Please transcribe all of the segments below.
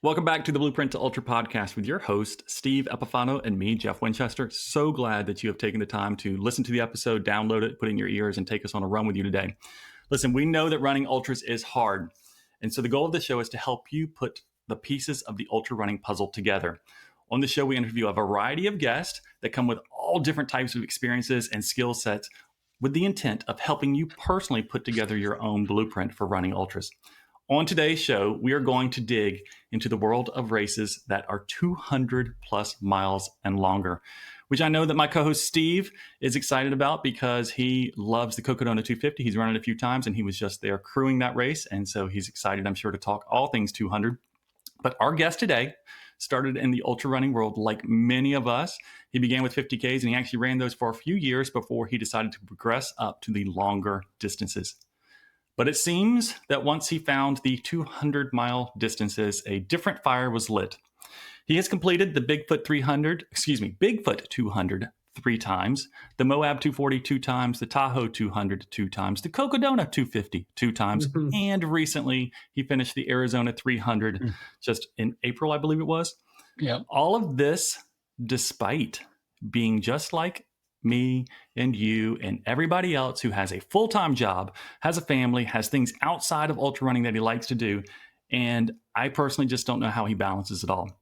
Welcome back to the Blueprint to Ultra podcast with your host, Steve Epifano, and me, Jeff Winchester. So glad that you have taken the time to listen to the episode, download it, put it in your ears, and take us on a run with you today. Listen, we know that running ultras is hard. And so the goal of the show is to help you put the pieces of the ultra running puzzle together. On the show, we interview a variety of guests that come with all different types of experiences and skill sets with the intent of helping you personally put together your own blueprint for running ultras. On today's show, we are going to dig into the world of races that are 200 plus miles and longer, which I know that my co-host Steve is excited about because he loves the Cocodona 250. He's run it a few times and he was just there crewing that race. And so he's excited, I'm sure, to talk all things 200. But our guest today started in the ultra running world like many of us. He began with 50Ks and he actually ran those for a few years before he decided to progress up to the longer distances. But it seems that once he found the 200-mile distances, a different fire was lit. He has completed the Bigfoot 200 3 times, the Moab 240 2 times, the Tahoe 200 2 times, the Cocodona 250 2 times, and recently he finished the Arizona 300 just in April, I believe it was. Yep. All of this despite being just like me and you and everybody else who has a full-time job, has a family, has things outside of ultra running that he likes to do. And I personally just don't know how he balances it all.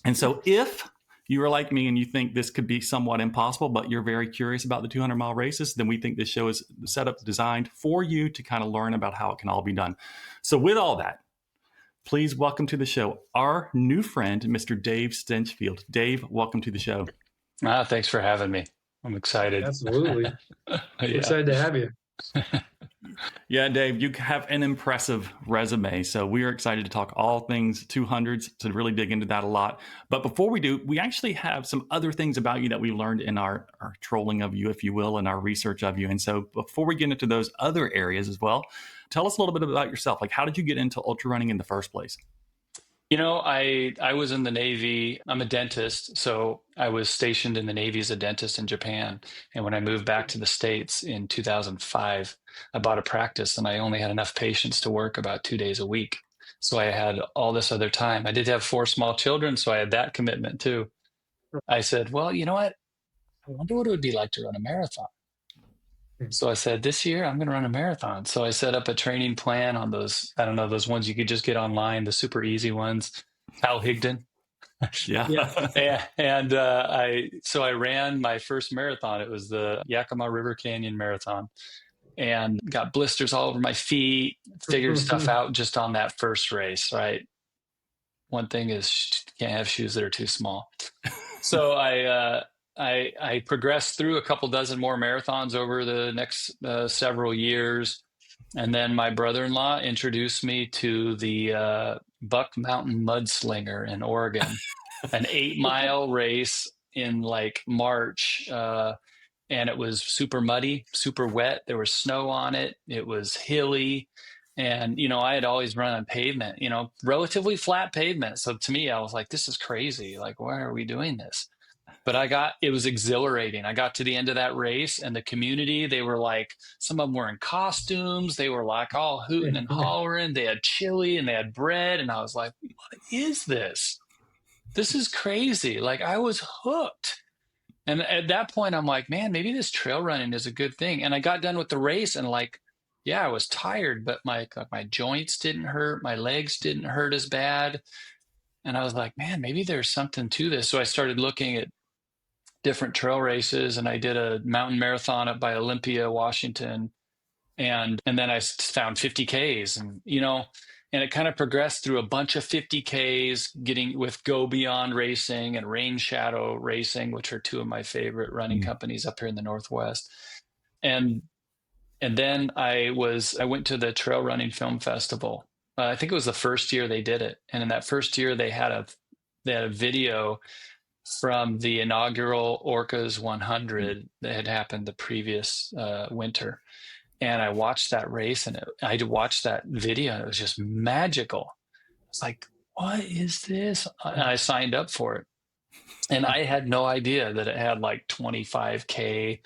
And so if you are like me and you think this could be somewhat impossible, but you're very curious about the 200-mile races, then we think this show is set up, designed for you to kind of learn about how it can all be done. So with all that, please welcome to the show our new friend, Mr. Dave Stinchfield. Dave, welcome to the show. Thanks for having me. I'm excited. Absolutely. Excited to have you. Yeah, Dave, you have an impressive resume. So we are excited to talk all things 200s, to really dig into that a lot. But before we do, we actually have some other things about you that we learned in our trolling of you, if you will, and our research of you. And so before we get into those other areas as well, tell us a little bit about yourself. Like, how did you get into ultra running in the first place? You know, I was in the Navy. I'm a dentist, so I was stationed in the Navy as a dentist in Japan. And when I moved back to the States in 2005, I bought a practice and I only had enough patients to work about 2 days a week. So I had all this other time. I did have 4 small children, so I had that commitment too. I said, well, you know what? I wonder what it would be like to run a marathon. So I said, this year I'm going to run a marathon. So I set up a training plan on those, I don't know, those ones you could just get online, the super easy ones, Hal Higdon. Yeah. And I ran my first marathon. It was the Yakima River Canyon Marathon, and got blisters all over my feet, figured stuff out just on that first race, right? One thing is you can't have shoes that are too small. So I progressed through a couple dozen more marathons over the next several years. And then my brother-in-law introduced me to the Buck Mountain Mudslinger in Oregon, an 8-mile race in like March. And it was super muddy, super wet. There was snow on it. It was hilly. And, you know, I had always run on pavement, you know, relatively flat pavement. So to me, I was like, this is crazy. Like, why are we doing this? But it was exhilarating. I got to the end of that race and the community, they were like, some of them were in costumes. They were like all hooting and hollering. They had chili and they had bread. And I was like, what is this? This is crazy. Like, I was hooked. And at that point, I'm like, man, maybe this trail running is a good thing. And I got done with the race and like, yeah, I was tired, but my joints didn't hurt. My legs didn't hurt as bad. And I was like, man, maybe there's something to this. So I started looking at different trail races, and I did a mountain marathon up by Olympia, Washington. And then I found 50Ks, and, you know, and it kind of progressed through a bunch of 50Ks, getting with Go Beyond Racing and Rain Shadow Racing, which are 2 of my favorite running companies up here in the Northwest. And then I went to the Trail Running Film Festival. I think it was the first year they did it. And in that first year, they had a video from the inaugural Orcas 100 that had happened the previous winter. And I watched that race, and I watched that video, and it was just magical. It's like, what is this? And I signed up for it. And I had no idea that it had like 25K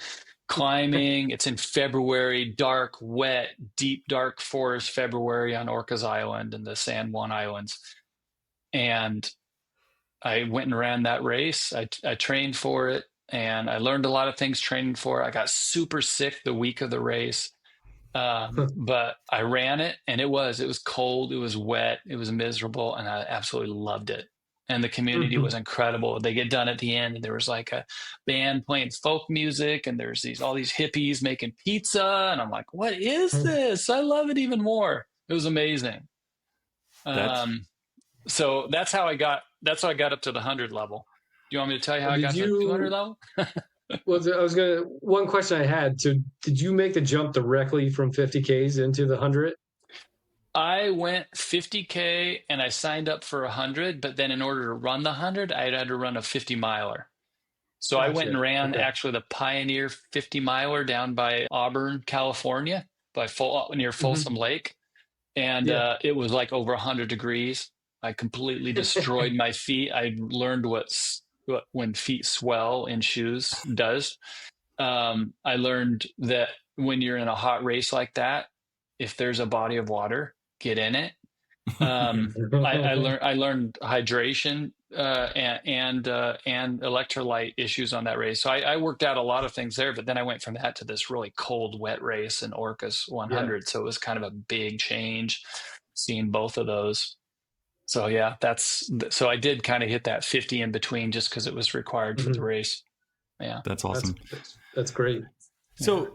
climbing. It's in February, dark, wet, deep, dark forest February on Orcas Island and the San Juan Islands. And I went and ran that race. I trained for it, and I learned a lot of things training for it. I got super sick the week of the race. But I ran it, and it was cold, it was wet, it was miserable, and I absolutely loved it. And the community was incredible. They get done at the end, and there was like a band playing folk music, and there's all these hippies making pizza, and I'm like, what is this? I love it even more. It was amazing. So that's how I got up to the 100 level. Do you want me to tell you how I got to the 200 level? Well, one question I had. So did you make the jump directly from 50Ks into the 100? I went 50K and I signed up for 100, but then in order to run the 100, I had to run a 50 miler. So Gotcha. I went and ran actually the Pioneer 50 miler down by Auburn, California, near Folsom Lake. And it was like over 100 degrees. I completely destroyed my feet. I learned what when feet swell in shoes does. I learned that when you're in a hot race like that, if there's a body of water, get in it. I learned hydration and electrolyte issues on that race. So I worked out a lot of things there, but then I went from that to this really cold, wet race in Orcas 100. So it was kind of a big change seeing both of those. So yeah, so I did kind of hit that 50 in between just because it was required for the race. Yeah, that's awesome. That's great. So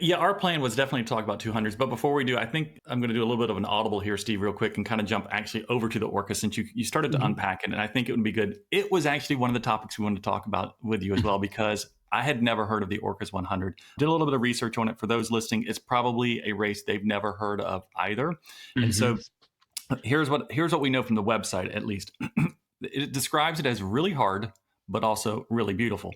yeah, our plan was definitely to talk about 200s, but before we do, I think I'm going to do a little bit of an audible here, Steve, real quick, and kind of jump actually over to the Orca since you started to unpack it, and I think it would be good. It was actually one of the topics we wanted to talk about with you as well, because I had never heard of the Orcas 100. Did a little bit of research on it. For those listening, it's probably a race they've never heard of either. And so here's what we know from the website, at least. It describes it as really hard, but also really beautiful.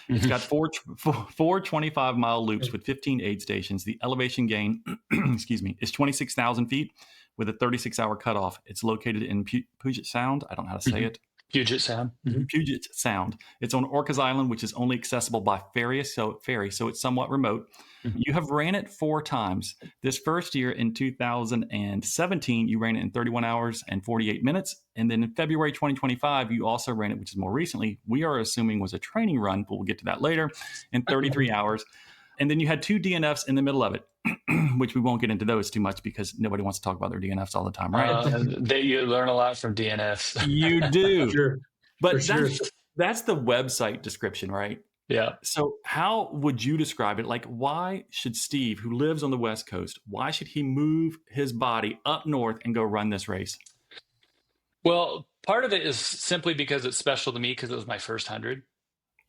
It's got four 25-mile loops with 15 aid stations. The elevation gain, is 26,000 feet with a 36-hour cutoff. It's located in Puget Sound. I don't know how to say it. Puget Sound. Puget Sound. It's on Orcas Island, which is only accessible by ferry, so it's somewhat remote. You have ran it 4 times. This first year in 2017, you ran it in 31 hours and 48 minutes. And then in February 2025, you also ran it, which is more recently, we are assuming was a training run, but we'll get to that later, in 33 hours. And then you had 2 DNFs in the middle of it, which we won't get into those too much because nobody wants to talk about their DNFs all the time, right? You learn a lot from DNFs. You do. Sure. But that's the website description, right? Yeah. So how would you describe it? Like, why should Steve, who lives on the West Coast, why should he move his body up north and go run this race? Well, part of it is simply because it's special to me because it was my first 100.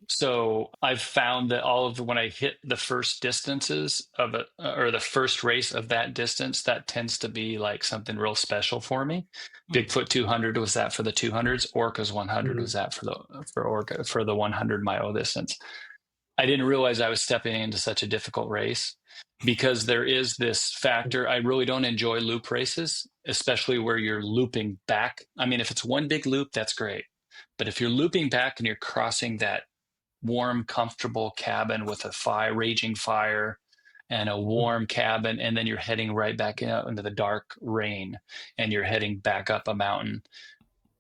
So I've found that when I hit the first distances of it, or the first race of that distance, that tends to be like something real special for me. Bigfoot 200 was that for the 200s. Orcas 100 was that for the 100 mile distance. I didn't realize I was stepping into such a difficult race because there is this factor. I really don't enjoy loop races, especially where you're looping back. I mean, if it's one big loop, that's great. But if you're looping back and you're crossing that warm, comfortable cabin with a raging fire and a warm cabin, and then you're heading right back out into the dark rain and you're heading back up a mountain,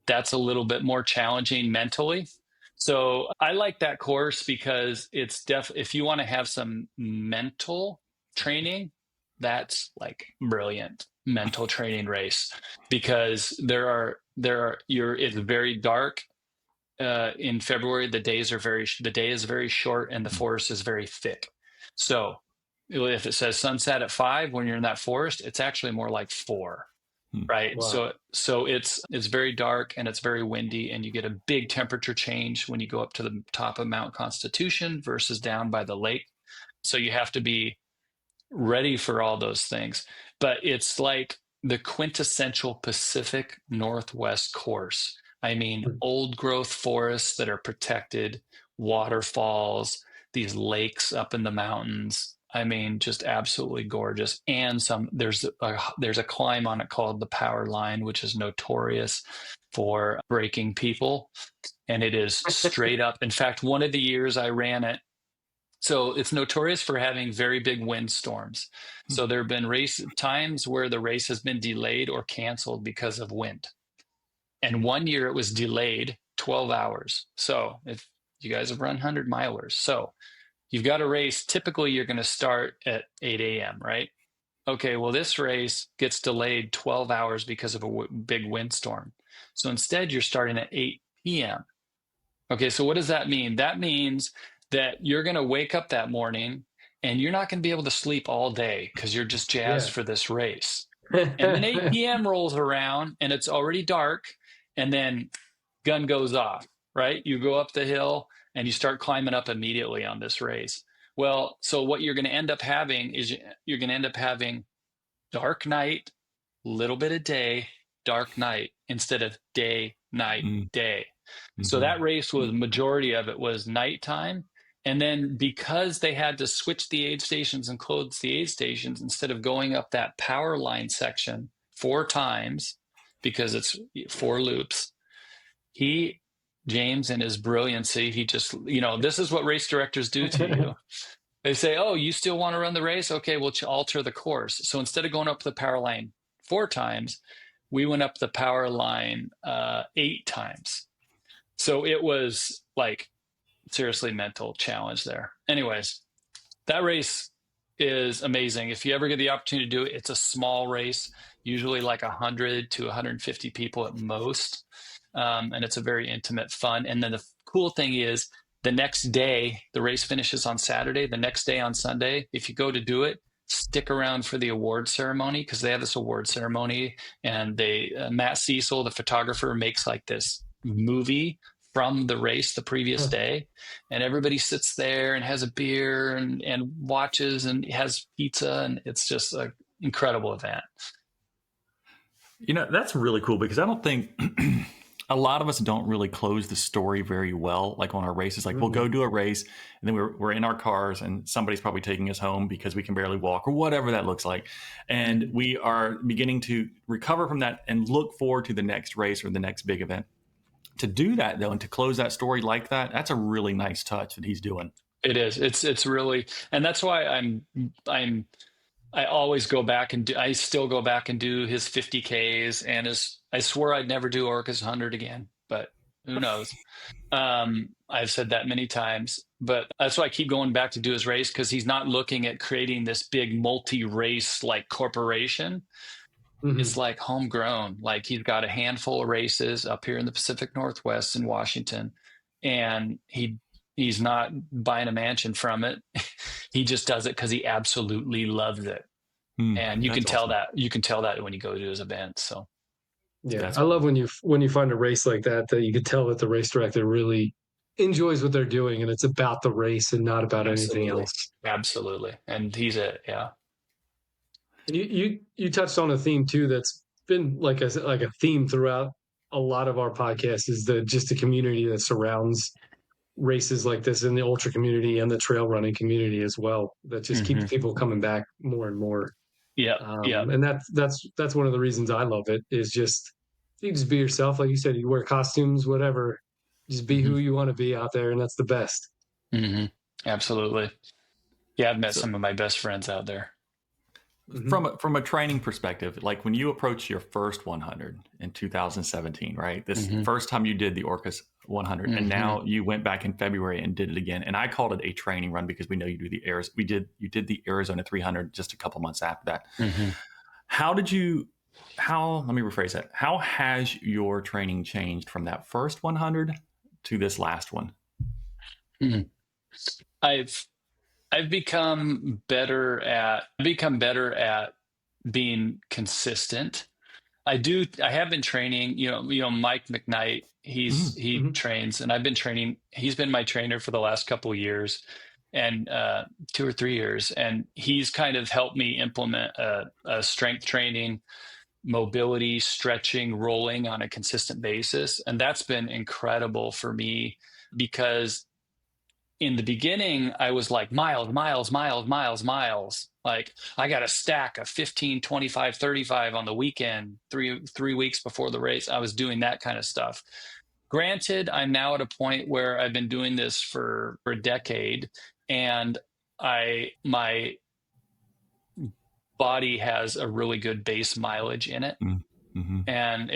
that's a little bit more challenging mentally. So I like that course because it's if you want to have some mental training, that's like brilliant mental training race, because it's very dark. In February, the day is very short and the forest is very thick. So if it says sunset at 5 when you're in that forest, it's actually more like 4, right? Wow. So it's very dark and it's very windy, and you get a big temperature change when you go up to the top of Mount Constitution versus down by the lake. So you have to be ready for all those things. But it's like the quintessential Pacific Northwest course. I mean, old growth forests that are protected, waterfalls, these lakes up in the mountains. I mean, just absolutely gorgeous. And there's a climb on it called the Power Line, which is notorious for breaking people. And it is straight up. In fact, one of the years I ran it, so it's notorious for having very big windstorms. So there have been times where the race has been delayed or canceled because of wind. And 1 year it was delayed 12 hours. So if you guys have run 100-milers, so you've got a race, typically you're going to start at 8 a.m., right? Okay, well, this race gets delayed 12 hours because of a big windstorm. So instead, you're starting at 8 p.m. Okay, so what does that mean? That means that you're going to wake up that morning and you're not going to be able to sleep all day because you're just jazzed for this race. And then 8 p.m. rolls around and it's already dark, and then gun goes off, right? You go up the hill and you start climbing up immediately on this race. Well, so what you're going to end up having is you're going to end up having dark night, little bit of day, dark night, instead of day, night, day. So that race was, majority of it was nighttime. And then because they had to switch the aid stations and close the aid stations, instead of going up that power line section 4 times, because it's 4 loops, James, in his brilliancy, he just, this is what race directors do to you. They say, oh, you still want to run the race? Okay, we'll alter the course. So instead of going up the power line 4 times, we went up the power line 8 times. So it was like seriously mental challenge there. Anyways, that race is amazing. If you ever get the opportunity to do it, it's a small race, usually like 100 to 150 people at most. And it's a very intimate fun. And then the cool thing is the next day, the race finishes on Saturday. The next day on Sunday, if you go to do it, stick around for the award ceremony, because they have this award ceremony, and Matt Cecil, the photographer, makes like this movie from the race the previous day, and everybody sits there and has a beer and watches and has pizza, and it's just an incredible event. That's really cool, because I don't think a lot of us don't really close the story very well. Like on our races, like we'll go do a race and then we're in our cars and somebody's probably taking us home because we can barely walk or whatever that looks like. And we are beginning to recover from that and look forward to the next race or the next big event. To do that though, and to close that story like that, that's a really nice touch that he's doing. It is. It's really, and that's why I always go back and I still go back and do his 50Ks and I swore I'd never do Orca's 100 again, but who knows? I've said that many times, but that's why I keep going back to do his race, because he's not looking at creating this big multi-race like corporation. It's like homegrown. Like he's got a handful of races up here in the Pacific Northwest in Washington, and he's not buying a mansion from it. He just does it because he absolutely loves it. And you can tell that. You can tell that when you go to his events. So yeah, I love when you find a race like that you can tell that the race director really enjoys what they're doing, and it's about the race and not about anything else. Absolutely. And yeah. And you touched on a theme too that's been like a theme throughout a lot of our podcasts, is just the community that surrounds races like this, in the ultra community and the trail running community as well, that just keeps people coming back more and more. And that's one of the reasons I love it, is just you just be yourself. Like you said, you wear costumes, whatever, just be who you want to be out there, and that's the best. Absolutely. Yeah, I've met some of my best friends out there. From a training perspective, like when you approach your first 100 in 2017, right? This first time you did the Orcas 100, and now you went back in February and did it again. And I called it a training run because we know you do you did the Arizona 300 just a couple months after that. Let me rephrase that. How has your training changed from that first 100 to this last one? I've become better at being consistent. I have been training, Mike McKnight, he trains, and I've been training. He's been my trainer for the last couple of years, and 2 or 3 years. And he's kind of helped me implement a strength training, mobility, stretching, rolling on a consistent basis. And that's been incredible for me, because in the beginning, I was like miles. Like I got a stack of 15, 25, 35 on the weekend, three weeks before the race. I was doing that kind of stuff. Granted, I'm now at a point where I've been doing this for a decade, and my body has a really good base mileage in it. And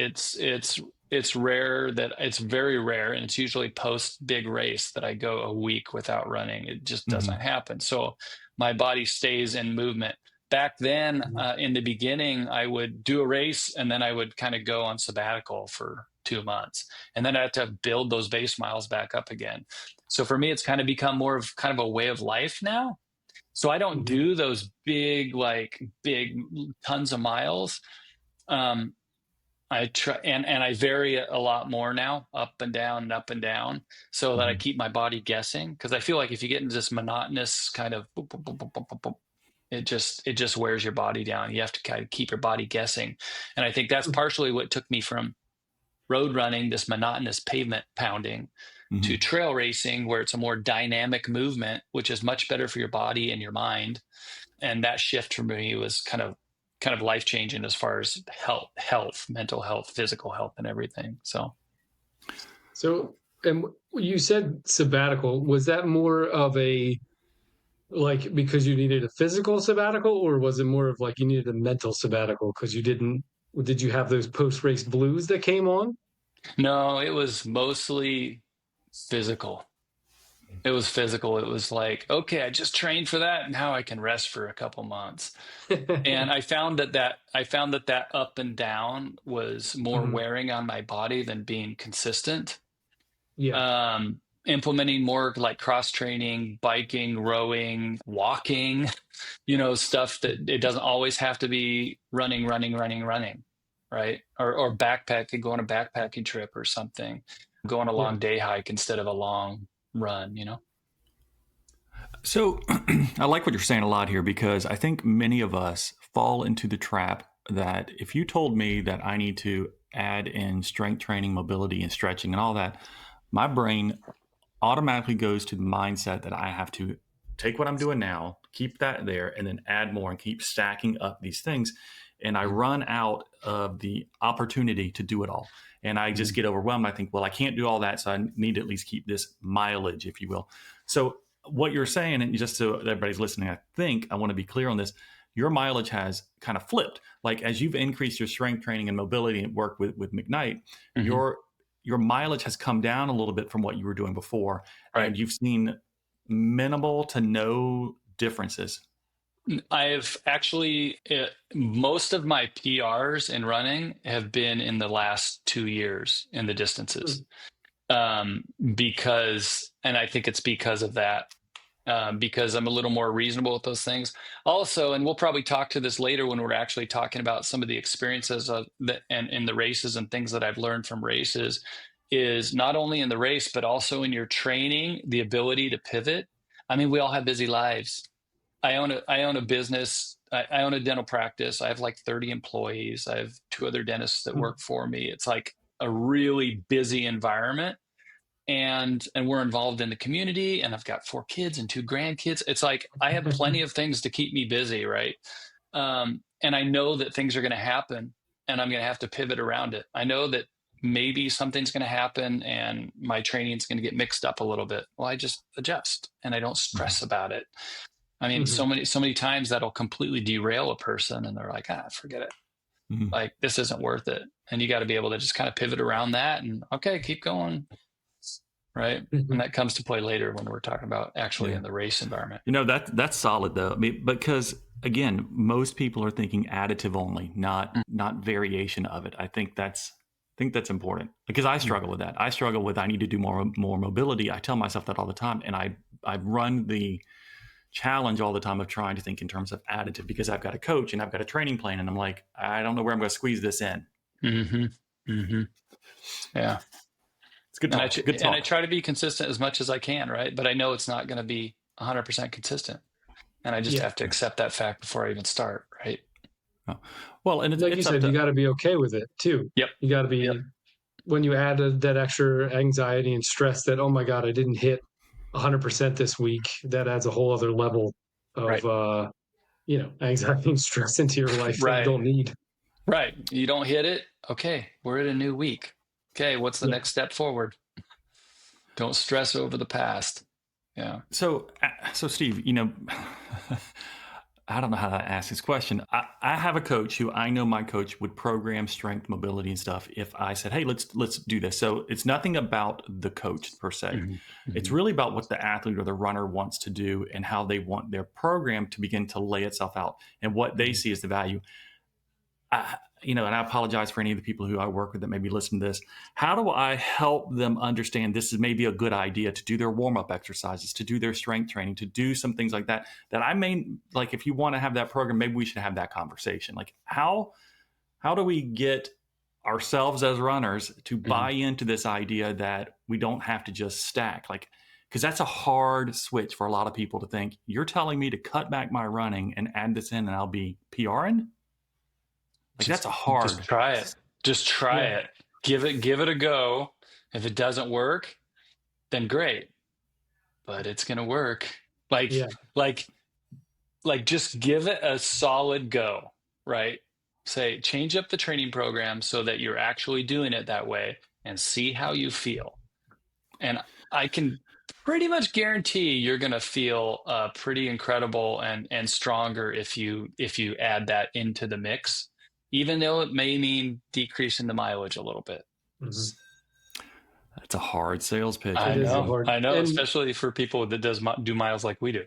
it's rare that it's very rare, and it's usually post big race that I go a week without running. It just doesn't happen. So my body stays in movement. Back then, in the beginning, I would do a race and then I would kind of go on sabbatical for 2 months, and then I had to build those base miles back up again. So for me, it's kind of become more of kind of a way of life now. So I don't do those big tons of miles. I try and I vary it a lot more now, up and down and up and down, so that I keep my body guessing. Because I feel like if you get into this monotonous kind of boop, boop, boop, boop, boop, boop, boop, it just wears your body down. You have to kind of keep your body guessing. And I think that's partially what took me from road running, this monotonous pavement pounding, to trail racing, where it's a more dynamic movement, which is much better for your body and your mind. And that shift for me was kind of life changing as far as health, mental health, physical health, and everything. So, and you said sabbatical. Was that more of a, like, because you needed a physical sabbatical, or was it more of like you needed a mental sabbatical because did you have those post-race blues that came on? no, it was mostly physical. It was physical. It was like, okay, I just trained for that. Now I can rest for a couple months. And I found that up and down was more wearing on my body than being consistent. Yeah. Implementing more like cross training, biking, rowing, walking, stuff that it doesn't always have to be running, right? Or backpacking, go on a backpacking trip or something, go on a long day hike instead of a long run, So I like what you're saying a lot here, because I think many of us fall into the trap that if you told me that I need to add in strength training, mobility, and stretching and all that, my brain automatically goes to the mindset that I have to take what I'm doing now, keep that there, and then add more and keep stacking up these things. And I run out of the opportunity to do it all. And I just get overwhelmed. I think, well, I can't do all that, so I need to at least keep this mileage, if you will. So what you're saying, and just so everybody's listening, I think I want to be clear on this, your mileage has kind of flipped. Like as you've increased your strength training and mobility and work with McKnight, your mileage has come down a little bit from what you were doing before. Right. And you've seen minimal to no differences. I've actually, most of my PRs in running have been in the last 2 years in the distances. Because, and I think it's because of that, because I'm a little more reasonable with those things. Also, and we'll probably talk to this later when we're actually talking about some of the experiences and in the races and things that I've learned from races, is not only in the race, but also in your training, the ability to pivot. I mean, we all have busy lives. I own a business. I own a dental practice. I have like 30 employees. I have 2 other dentists that work for me. It's like a really busy environment. And we're involved in the community, and I've got 4 kids and 2 grandkids. It's like I have plenty of things to keep me busy, right? And I know that things are going to happen, and I'm going to have to pivot around it. I know that maybe something's going to happen and my training is going to get mixed up a little bit. Well, I just adjust and I don't stress about it. I mean, so many times that'll completely derail a person, and they're like, forget it. Like, this isn't worth it. And you got to be able to just kind of pivot around that and, okay, keep going. Right. And that comes to play later when we're talking about actually in the race environment. That's solid though. I mean, because again, most people are thinking additive only, not variation of it. I think that's important, because I struggle with that. I struggle with, I need to do more mobility. I tell myself that all the time. And I run the challenge all the time of trying to think in terms of additive, because I've got a coach and I've got a training plan, and I'm like, I don't know where I'm going to squeeze this in. Yeah. It's good talk. Good talk. And I try to be consistent as much as I can, right? But I know it's not going to be 100% consistent. And I just have to accept that fact before I even start, right? Oh. Well, and like you said, you got to be okay with it too. Yep. You got to be, when you add that extra anxiety and stress that, oh my God, I didn't hit 100% this week, that adds a whole other level of, anxiety and stress into your life that you don't need. Right. You don't hit it. Okay. We're in a new week. Okay, what's the next step forward? Don't stress over the past. Yeah. So Steve, I don't know how to ask this question. I have a coach who I know my coach would program strength, mobility, and stuff if I said, hey, let's do this. So it's nothing about the coach per se. Mm-hmm. It's really about what the athlete or the runner wants to do and how they want their program to begin to lay itself out and what they see as the value. And I apologize for any of the people who I work with that maybe listen to this. How do I help them understand this is maybe a good idea to do their warm-up exercises, to do their strength training, to do some things like that I may, like, if you want to have that program, maybe we should have that conversation. Like, how do we get ourselves as runners to buy into this idea that we don't have to just stack? Like, because that's a hard switch for a lot of people to think, you're telling me to cut back my running and add this in and I'll be PRing? Like, that's a hard. Just try it. Just try it. Give it a go. If it doesn't work, then great. But it's gonna work. Like just give it a solid go, right? Say, change up the training program so that you're actually doing it that way and see how you feel. And I can pretty much guarantee you're gonna feel pretty incredible and stronger if you add that into the mix, even though it may mean decreasing the mileage a little bit. That's a hard sales pitch. I know, and, especially for people that do miles like we do.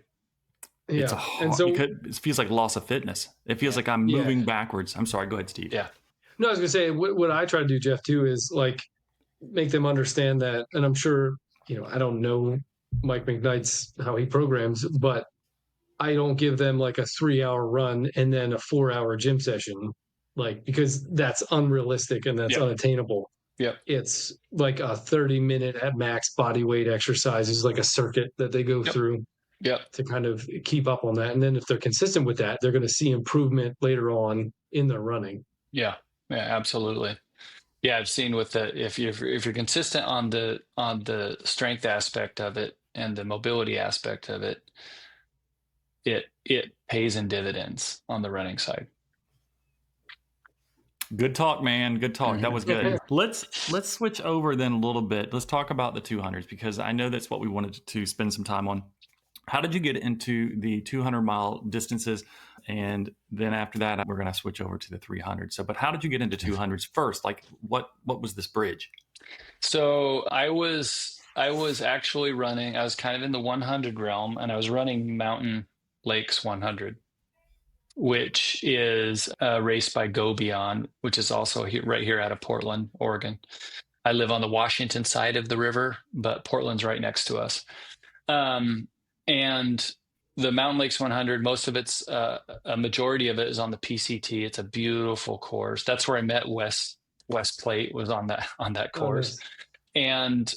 It's a hard, and so it feels like loss of fitness. It feels like I'm moving backwards. I'm sorry. Go ahead, Steve. Yeah. No, I was gonna say what I try to do, Jeff, too, is like make them understand that, and I'm sure, I don't know Mike McKnight's how he programs, but I don't give them like a 3-hour run and then a 4-hour gym session, like, because that's unrealistic and that's unattainable. Yeah. It's like a 30-minute at max body weight exercises, like a circuit that they go through to kind of keep up on that. And then if they're consistent with that, they're going to see improvement later on in their running. Yeah, absolutely. Yeah, I've seen with the if you're consistent on the strength aspect of it and the mobility aspect of it, it pays in dividends on the running side. Good talk, man. Good talk. That was good. Let's switch over then a little bit. Let's talk about the 200s, because I know that's what we wanted to spend some time on. How did you get into the 200-mile distances? And then after that, we're going to switch over to the 300. So, but how did you get into 200s first? Like, what was this bridge? So I was actually running. I was kind of in the 100 realm, and I was running Mountain Lakes 100, which is a race by Go Beyond, which is also right here out of Portland, Oregon. I live on the Washington side of the river, but Portland's right next to us. And the Mountain Lakes 100, most of it's a majority of it is on the PCT. It's a beautiful course. That's where I met Wes Plate, was on that course. And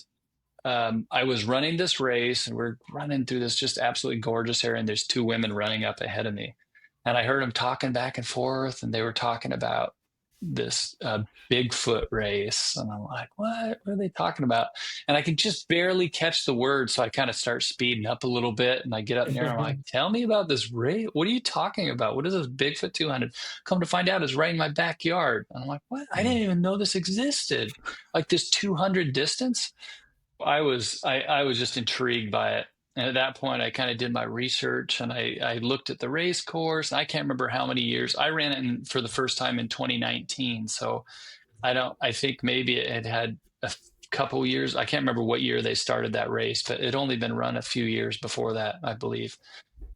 I was running this race, and we're running through this just absolutely gorgeous area, and there's two women running up ahead of me. And I heard them talking back and forth, and they were talking about this Bigfoot race. And I'm like, what are they talking about? And I can just barely catch the words. So I kind of start speeding up a little bit, and I get up there and I'm like, tell me about this race. What are you talking about? What is this Bigfoot 200? Come to find out, it's right in my backyard. And I'm like, what? I didn't even know this existed. Like this 200 distance. I was just intrigued by it. And at that point, I kind of did my research, and I looked at the race course. I can't remember how many years. I ran it for the first time in 2019. So I think maybe it had a couple years. I can't remember what year they started that race, but it only been run a few years before that, I believe.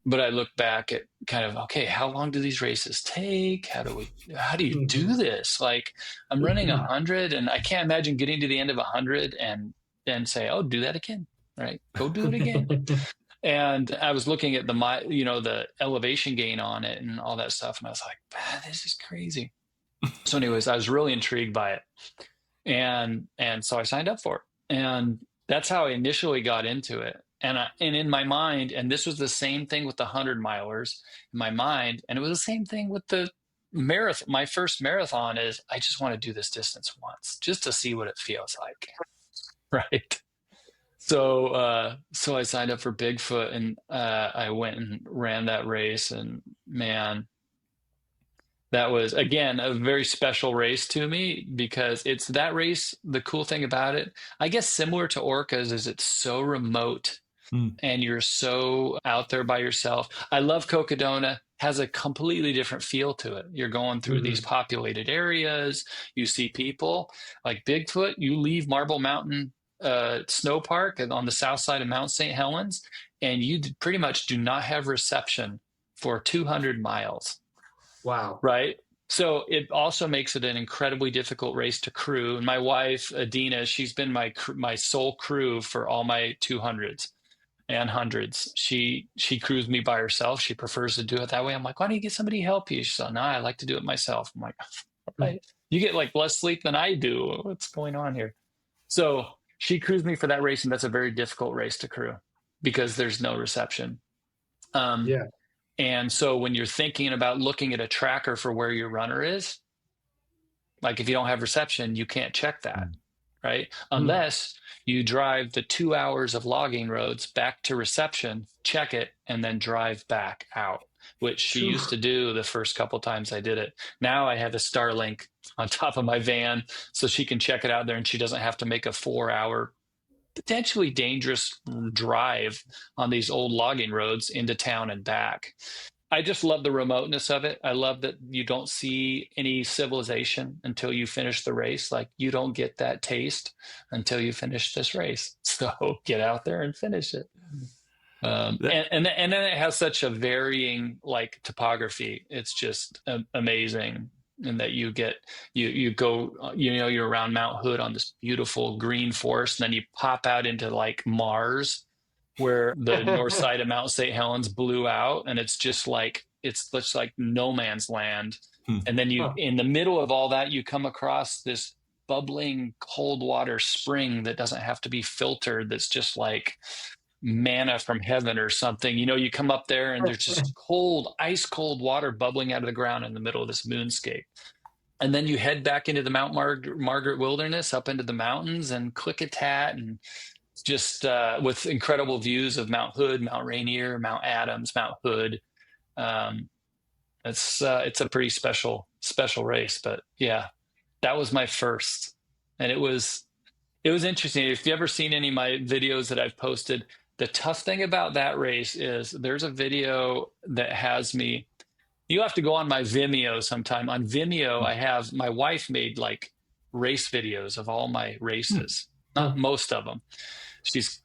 But I look back at kind of, okay, how long do these races take? How do you do this? Like, I'm running 100, and I can't imagine getting to the end of 100 and then say, oh, do that again. Right. Go do it again. And I was looking at the elevation gain on it and all that stuff. And I was like, this is crazy. So anyways, I was really intrigued by it. And so I signed up for it. And that's how I initially got into it. And in my mind, and this was the same thing with the 100-milers in my mind. And it was the same thing with the marathon. My first marathon is, I just want to do this distance once just to see what it feels like. Right. So I signed up for Bigfoot, and I went and ran that race, and man, that was, again, a very special race to me, because it's that race. The cool thing about it, I guess similar to Orcas, is it's so remote and you're so out there by yourself. I love Cocodona. has a completely different feel to it. You're going through these populated areas. You see people like Bigfoot. You leave Marble Mountain Snow Park on the south side of Mount St. Helens, and you pretty much do not have reception for 200 miles. Wow. Right. So it also makes it an incredibly difficult race to crew. And my wife, Adina, she's been my sole crew for all my 200s and hundreds. She crews me by herself. She prefers to do it that way. I'm like, why don't you get somebody to help you? She's like, no, I like to do it myself. I'm like, right. You get like less sleep than I do. What's going on here? So she crews me for that race, and that's a very difficult race to crew because there's no reception. Yeah. And so when you're thinking about looking at a tracker for where your runner is, like if you don't have reception, you can't check that, right? Unless you drive the 2 hours of logging roads back to reception, check it, and then drive back out, which she used to do the first couple times I did it. Now I have a Starlink on top of my van so she can check it out there, and she doesn't have to make a 4-hour potentially dangerous drive on these old logging roads into town and back. I just love the remoteness of it. I love that you don't see any civilization until you finish the race. Like you don't get that taste until you finish this race. So get out there and finish it. And then it has such a varying like topography. It's just amazing. And that you go, you're around Mount Hood on this beautiful green forest, and then you pop out into like Mars, where the north side of Mount St. Helens blew out, and it's just like no man's land. And then in the middle of all that, you come across this bubbling cold water spring that doesn't have to be filtered. That's just like manna from heaven or something. You come up there and there's just cold, ice cold water bubbling out of the ground in the middle of this moonscape. And then you head back into the Mount Margaret Wilderness, up into the mountains, and Klickitat, and just with incredible views of Mount Hood, Mount Rainier, Mount Adams, Mount Hood. It's a pretty special race. But yeah, that was my first, and it was interesting. If you've ever seen any of my videos that I've posted, the tough thing about that race is there's a video that has me. You have to go on my Vimeo sometime. On Vimeo, I have my wife made like race videos of all my races, not most of them.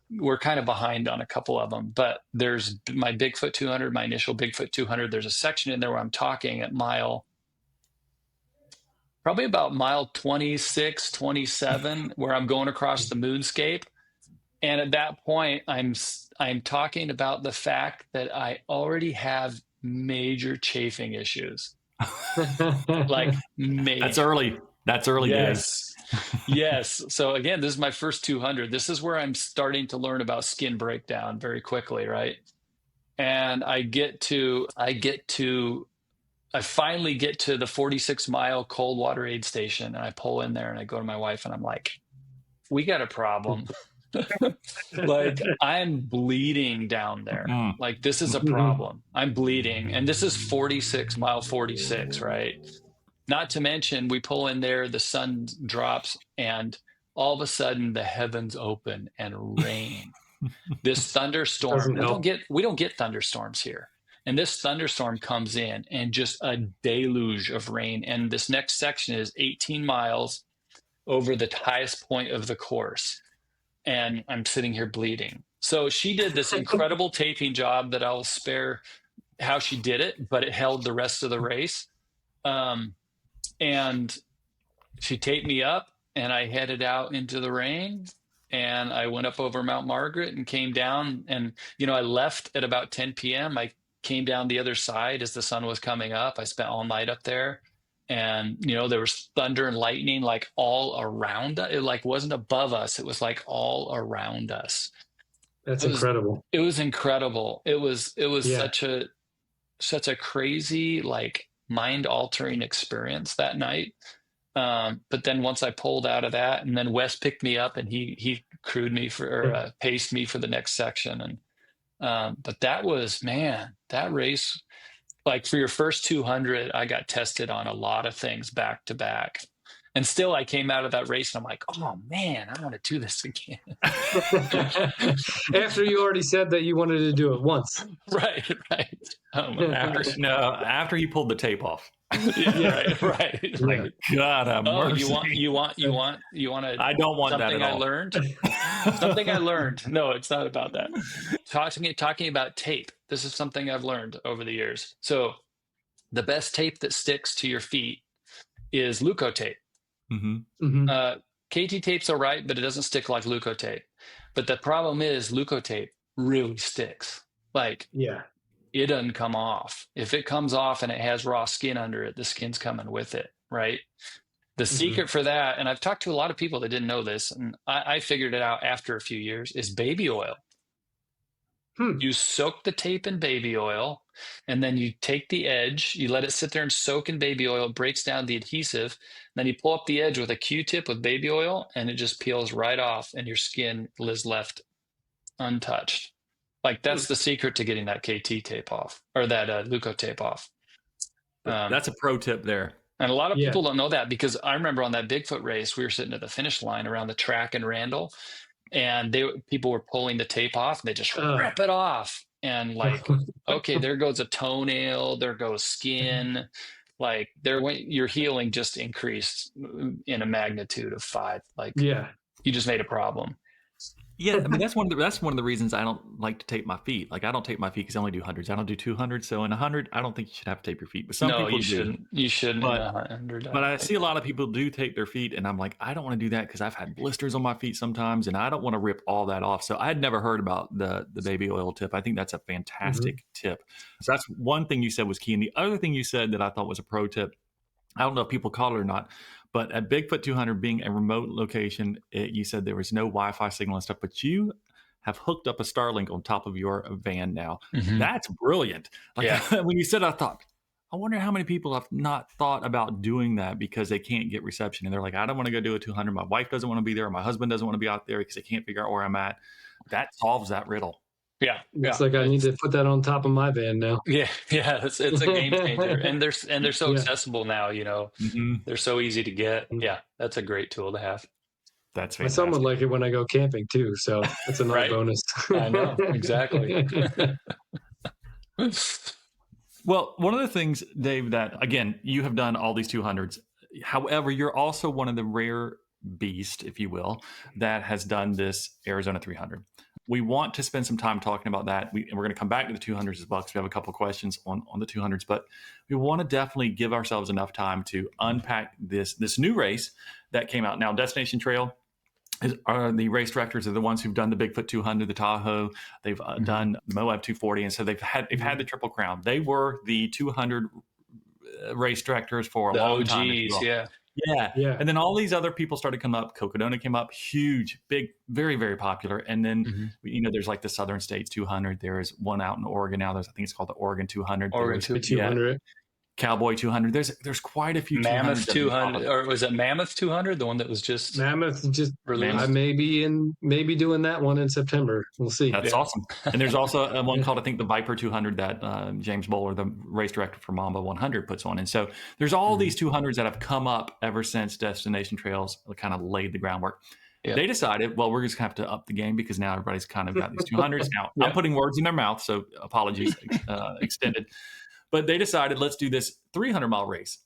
We're kind of behind on a couple of them, but there's my Bigfoot 200, my initial Bigfoot 200. There's a section in there where I'm talking at probably about mile 26, 27, where I'm going across the moonscape. And at that point, I'm talking about the fact that I already have major chafing issues. Like major. That's early Yes. days. Yes. So again, this is my first 200. This is where I'm starting to learn about skin breakdown very quickly, right? And I finally get to the 46-mile cold water aid station, and I pull in there and I go to my wife and I'm like, we got a problem. Like I'm bleeding down there. Like this is a problem. I'm bleeding. And this is mile 46, right? Not to mention we pull in there, the sun drops, and all of a sudden the heavens open and rain. This thunderstorm, we don't get thunderstorms here. And this thunderstorm comes in and just a deluge of rain. And this next section is 18 miles over the highest point of the course. And I'm sitting here bleeding. So she did this incredible taping job that I'll spare how she did it, but it held the rest of the race. And she taped me up, and I headed out into the rain, and I went up over Mount Margaret and came down. And, I left at about 10 p.m. I came down the other side as the sun was coming up. I spent all night up there. And, there was thunder and lightning like all around us. It like wasn't above us. It was like all around us. That's incredible. It was incredible. It was such a crazy, like mind altering experience that night. But then once I pulled out of that, and then Wes picked me up and he crewed me paced me for the next section. And, but that race, like for your first 200, I got tested on a lot of things back to back. And still, I came out of that race and I'm like, oh man, I want to do this again. After you already said that you wanted to do it once. Right. Oh my gosh. After he pulled the tape off. Yeah. Right. Like, God, have Oh, mercy. you want to? I don't want that something at I all. learned. Something I learned. No, it's not about that. Talking about tape. This is something I've learned over the years. So, the best tape that sticks to your feet is Leukotape. KT tape's all right, but it doesn't stick like Leukotape. But the problem is Leukotape really sticks. Like, it doesn't come off. If it comes off and it has raw skin under it, the skin's coming with it, right? The secret for that, and I've talked to a lot of people that didn't know this, and I figured it out after a few years, is baby oil. You soak the tape in baby oil, and then you take the edge, you let it sit there and soak in baby oil, it breaks down the adhesive, then you pull up the edge with a Q-tip with baby oil, and it just peels right off, and your skin is left untouched. Like, that's the secret to getting that KT tape off, or that Leukotape off. That's a pro tip there. And a lot of people don't know that, because I remember on that Bigfoot race, we were sitting at the finish line around the track in Randall, and people were pulling the tape off, and they just rip it off. And like, okay, there goes a toenail, there goes skin. Like, your healing just increased in a magnitude of 5. Like, you just made a problem. Yeah, I mean, that's one of the reasons I don't like to tape my feet. Like, I don't tape my feet because I only do hundreds. I don't do 200. So in 100, I don't think you should have to tape your feet. But some people you shouldn't. You shouldn't. But I see a lot of people do tape their feet, and I'm like, I don't want to do that because I've had blisters on my feet sometimes, and I don't want to rip all that off. So I had never heard about the baby oil tip. I think that's a fantastic tip. So that's one thing you said was key. And the other thing you said that I thought was a pro tip, I don't know if people caught it or not, but at Bigfoot 200 being a remote location, you said there was no Wi-Fi signal and stuff, but you have hooked up a Starlink on top of your van now. That's brilliant. Like, when you said, I thought, I wonder how many people have not thought about doing that because they can't get reception. And they're like, I don't want to go do a 200. My wife doesn't want to be there. My husband doesn't want to be out there because they can't figure out where I'm at. That solves that riddle. It's like I need to put that on top of my van now. It's a game changer, and they're so accessible now. You know, they're so easy to get. Yeah, that's a great tool to have. That's fantastic. My son would like it when I go camping too, so that's another bonus. I know, exactly. Well, one of the things, Dave, that again you have done all these 200s. However, you're also one of the rare beast, if you will, that has done this Arizona 300. We want to spend some time talking about that. And we're going to come back to the 200s as well, because we have a couple of questions on the 200s. But we want to definitely give ourselves enough time to unpack this new race that came out. Now, Destination Trail are the race directors are the ones who've done the Bigfoot 200, the Tahoe. They've done the Moab 240, and so they've had the Triple Crown. They were the 200 race directors for a long time. Yeah. And then all these other people started to come up. Cocodona came up, huge, big, very, very popular. And then, there's like the Southern States 200. There is one out in Oregon now. I think it's called the Oregon 200. Oregon 200. Cowboy 200. There's quite a few. Mammoth 200, or was it Mammoth 200? The one that was just Mammoth released? I may be doing that one in September. We'll see. That's awesome. And there's also one called, I think, the Viper 200 that James Bowler, the race director for Mamba 100, puts on. And so there's all these 200s that have come up ever since Destination Trails kind of laid the groundwork. They decided, well, we're just going to have to up the game because now everybody's kind of got these 200s. Now, I'm putting words in their mouth, so apologies extended. But they decided, let's do this 300-mile race.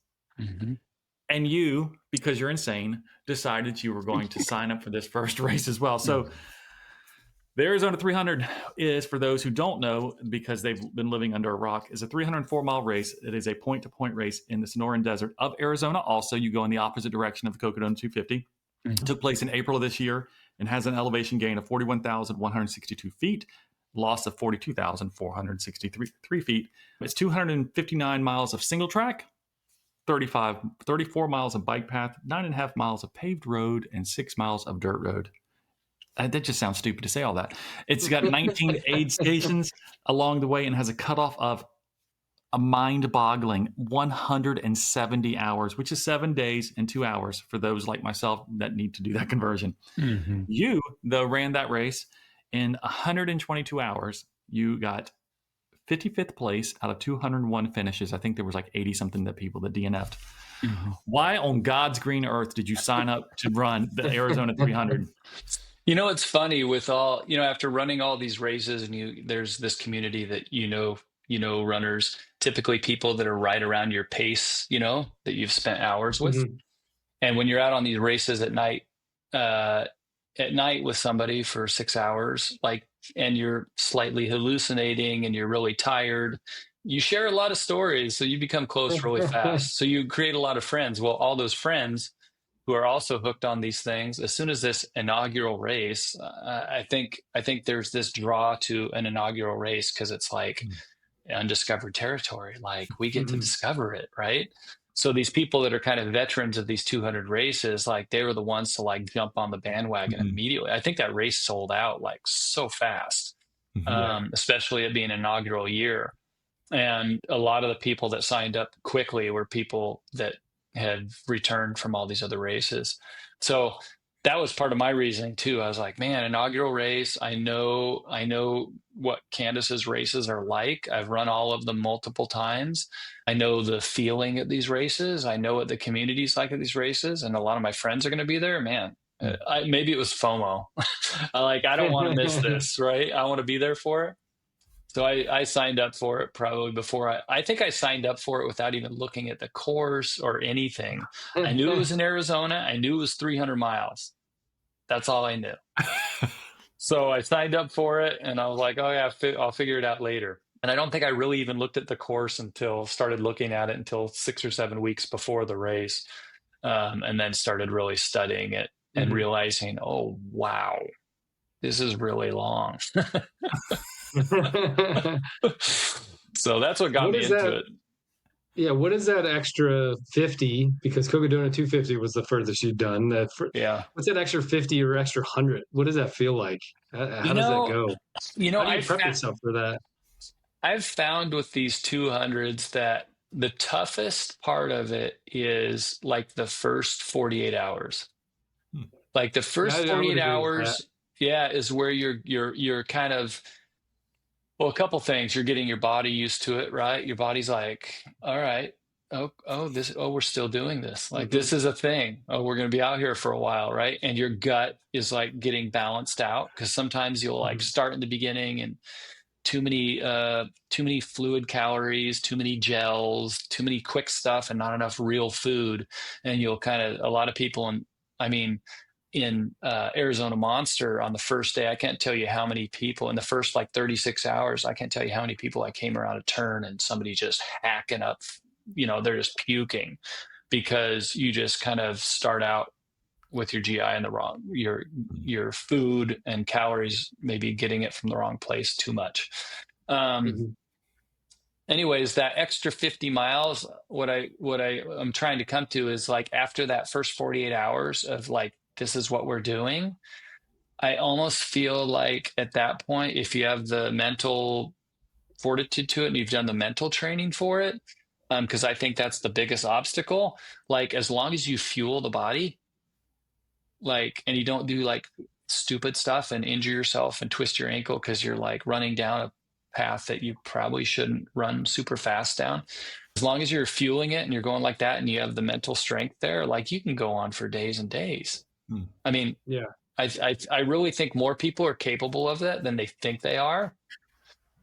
And you, because you're insane, decided you were going to sign up for this first race as well. So the Arizona 300 is, for those who don't know, because they've been living under a rock, is a 304-mile race. It is a point-to-point race in the Sonoran Desert of Arizona. Also, you go in the opposite direction of the Cocodona 250. It took place in April of this year and has an elevation gain of 41,162 feet. Loss of 42,463 feet. It's 259 miles of single track, 34 miles of bike path, 9.5 miles of paved road, and 6 miles of dirt road. That just sounds stupid to say all that. It's got 19 aid stations along the way and has a cutoff of a mind-boggling 170 hours, which is 7 days and 2 hours for those like myself that need to do that conversion. You, though, ran that race in 122 hours. You got 55th place out of 201 finishes. I think there was like 80 something that people that DNF'd. Why on God's green earth did you sign up to run the Arizona 300? It's funny with all, after running all these races and there's this community that, runners, typically people that are right around your pace, that you've spent hours with. Mhm. And when you're out on these races uh, at night with somebody for 6 hours, and you're slightly hallucinating and you're really tired, you share a lot of stories. So you become close really fast. So you create a lot of friends. Well, all those friends who are also hooked on these things, as soon as this inaugural race, I think there's this draw to an inaugural race because it's like undiscovered territory. Like we get to discover it, right? So these people that are kind of veterans of these 200 races, like they were the ones to like jump on the bandwagon immediately. I think that race sold out like so fast, especially it being an inaugural year. And a lot of the people that signed up quickly were people that had returned from all these other races. So that was part of my reasoning too. I was like, man, inaugural race. I know what Candace's races are like. I've run all of them multiple times. I know the feeling at these races. I know what the community's like at these races. And a lot of my friends are going to be there, man. Maybe it was FOMO. I don't want to miss this, right? I want to be there for it. So I signed up for it probably before I think I signed up for it without even looking at the course or anything. I knew it was in Arizona. I knew it was 300 miles. That's all I knew. So I signed up for it and I was like, oh yeah, I'll figure it out later. And I don't think I really even looked at the course started looking at it until 6 or 7 weeks before the race. And then started really studying it and realizing, oh, wow, this is really long. So that's what got me into it. Yeah, what is that extra 50? Because Cocodona 250 was the furthest you'd done. What's that extra 50 or extra 100? What does that feel like? How does that go? How do you prep yourself for that? I've found with these 200s that the toughest part of it is like the first 48 hours. Like the first 48 hours, is where you're kind of, well, a couple things. You're getting your body used to it, right? Your body's like, all right, we're still doing this. Like this is a thing. Oh, we're going to be out here for a while, right? And your gut is like getting balanced out because sometimes you'll like start in the beginning and too many fluid calories, too many gels, too many quick stuff, and not enough real food. And you'll a lot of people, in Arizona Monster on the first day, I can't tell you how many people in the first like 36 hours, I can't tell you how many people I came around a turn and somebody just hacking up, they're just puking because you just kind of start out with your GI in the wrong, your food and calories, maybe getting it from the wrong place too much. Anyways, that extra 50 miles, what I'm trying to come to is like after that first 48 hours of like, this is what we're doing. I almost feel like at that point, if you have the mental fortitude to it and you've done the mental training for it, because I think that's the biggest obstacle. Like as long as you fuel the body, like, and you don't do like stupid stuff and injure yourself and twist your ankle because you're like running down a path that you probably shouldn't run super fast down. As long as you're fueling it and you're going like that and you have the mental strength there, like you can go on for days and days. I mean, I really think more people are capable of that than they think they are.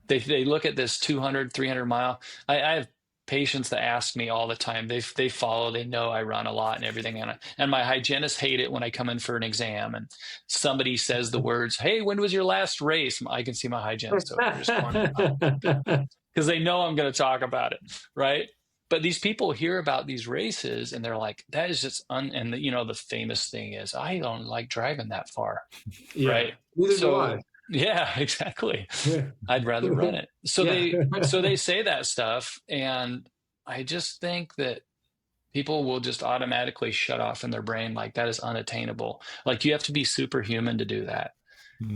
They look at this 200, 300 mile. I have patients that ask me all the time. They follow, they know I run a lot and everything. And my hygienists hate it when I come in for an exam and somebody says the words, hey, when was your last race? I can see my hygienist over there just going, because they know I'm going to talk about it, right? But these people hear about these races and they're like, that is just and the famous thing is, I don't like driving that far, right? Neither do I. Yeah, exactly. Yeah. I'd rather run it. So they say that stuff. And I just think that people will just automatically shut off in their brain. Like that is unattainable. Like you have to be superhuman to do that.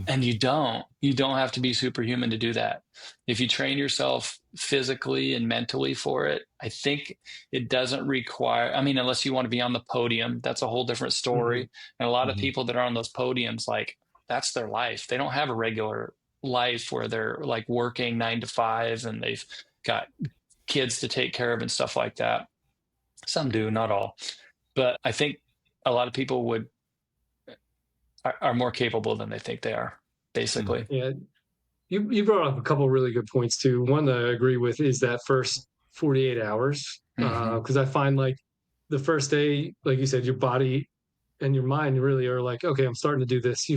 And you don't have to be superhuman to do that. If you train yourself physically and mentally for it, I think it doesn't require, unless you want to be on the podium, that's a whole different story. And a lot of people that are on those podiums, like that's their life. They don't have a regular life where they're like working 9 to 5 and they've got kids to take care of and stuff like that. Some do, not all. But I think a lot of people are more capable than they think they are, basically. Yeah, you brought up a couple of really good points too. One that I agree with is that first 48 hours, Hmm. because I find like the first day, like you said, your body and your mind really are like, okay, I'm starting to do this. The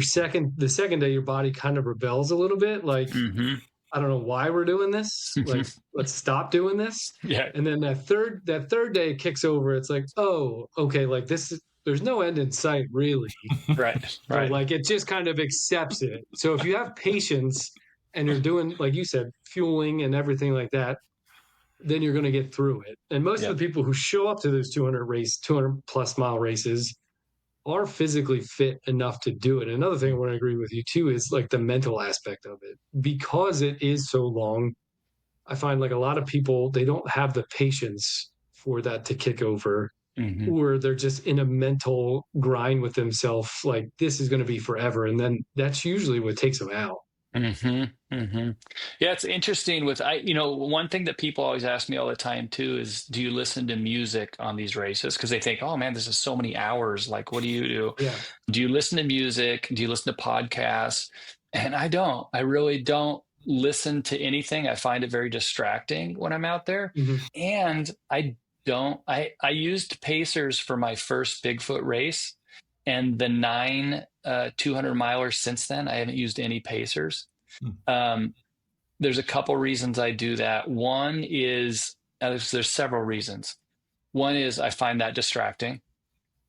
second day, your body kind of rebels a little bit, like Hmm. I don't know why we're doing this. Like, let's stop doing this. Yeah. And then that third day it kicks over. It's like, oh, okay, like there's no end in sight really. Right. So Right. like it just kind of accepts it. So if you have patience and you're doing, like you said, fueling and everything like that, then you're going to get through it. And most Yeah. of the people who show up to those 200 plus mile races are physically fit enough to do it. Another thing I want to agree with you too is like the mental aspect of it. Because it is so long, I find like a lot of people, they don't have the patience for that to kick over, Hmm. or they're just in a mental grind with themselves like this is going to be forever, and then that's usually what takes them out. Hmm. Hmm. Yeah, it's interesting with one thing that people always ask me all the time too is, do you listen to music on these races? Because they think, oh man, this is so many hours. Like, what do you do? Yeah. Do you listen to music? Do you listen to podcasts? And I don't. I really don't listen to anything. I find it very distracting when I'm out there. Hmm. And I don't. I used pacers for my first Bigfoot race, and the 9 200 milers since then. I haven't used any pacers. Hmm. There's a couple reasons I do that. One is there's several reasons. One is I find that distracting.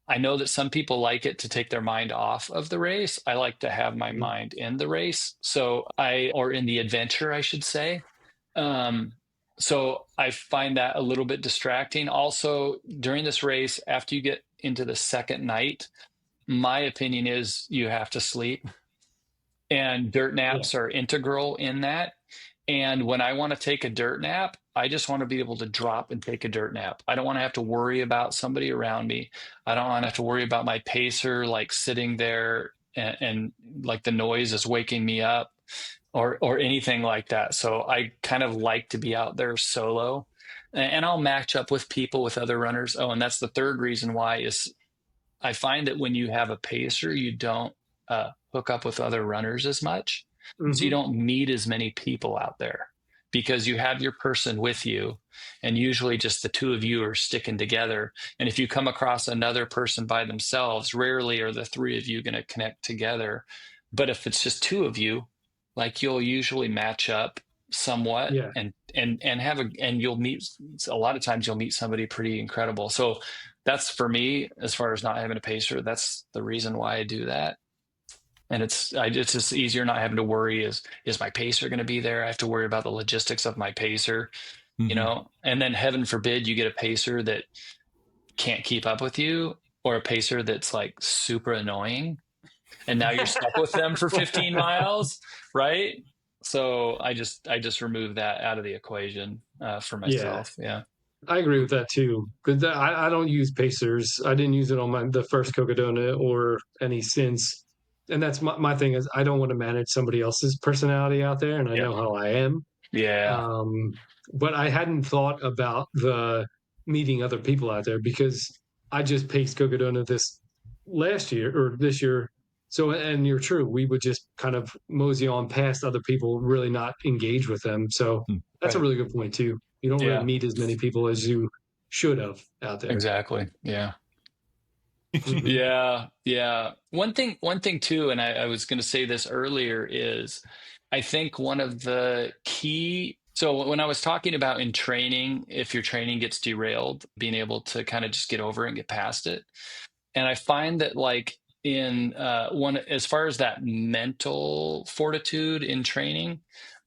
I know that some people like it to take their mind off of the race. I like to have my Hmm. mind in the race. Or in the adventure, I should say. Um, so I find that a little bit distracting. Also, during this race, after you get into the second night, my opinion is you have to sleep, and dirt Yeah. naps are integral in that. And when I want to take a dirt nap, I just want to be able to drop and take a dirt nap. I don't want to have to worry about somebody around me. I don't want to have to worry about my pacer like sitting there and like the noise is waking me up or anything like that. So I kind of like to be out there solo. And I'll match up with people, with other runners. Oh, and that's the third reason why is I find that when you have a pacer, you don't hook up with other runners as much. So you Hmm. don't meet as many people out there because you have your person with you. And usually just the two of you are sticking together. And if you come across another person by themselves, rarely are the three of you going to connect together. But if it's just two of you, like you'll usually match up somewhat Yeah. and you'll meet a lot of times you'll meet somebody pretty incredible. So that's for me, as far as not having a pacer, that's the reason why I do that. And it's just easier not having to worry, is my pacer going to be there? I have to worry about the logistics of my pacer, Hmm. and then heaven forbid you get a pacer that can't keep up with you, or a pacer that's like super annoying. And now you're stuck with them for 15 miles, right? So I just remove that out of the equation for Yeah. myself. Yeah. I agree with that too. Because I don't use pacers. I didn't use it on the first Cocodona or any since. And that's my thing is I don't want to manage somebody else's personality out there, and I Yep. know how I am. Yeah. Um, but I hadn't thought about the meeting other people out there because I just paced Cocodona this last year or this year. So, and you're true, we would just kind of mosey on past other people, really not engage with them. So that's a Right. really good point too. You don't really Yeah. meet as many people as you should have out there. Exactly. Yeah. Hmm. Yeah, yeah. One thing too, and I was going to say this earlier, is I think one of the key. So when I was talking about in training, if your training gets derailed, being able to kind of just get over it and get past it. And I find that like in one, as far as that mental fortitude in training,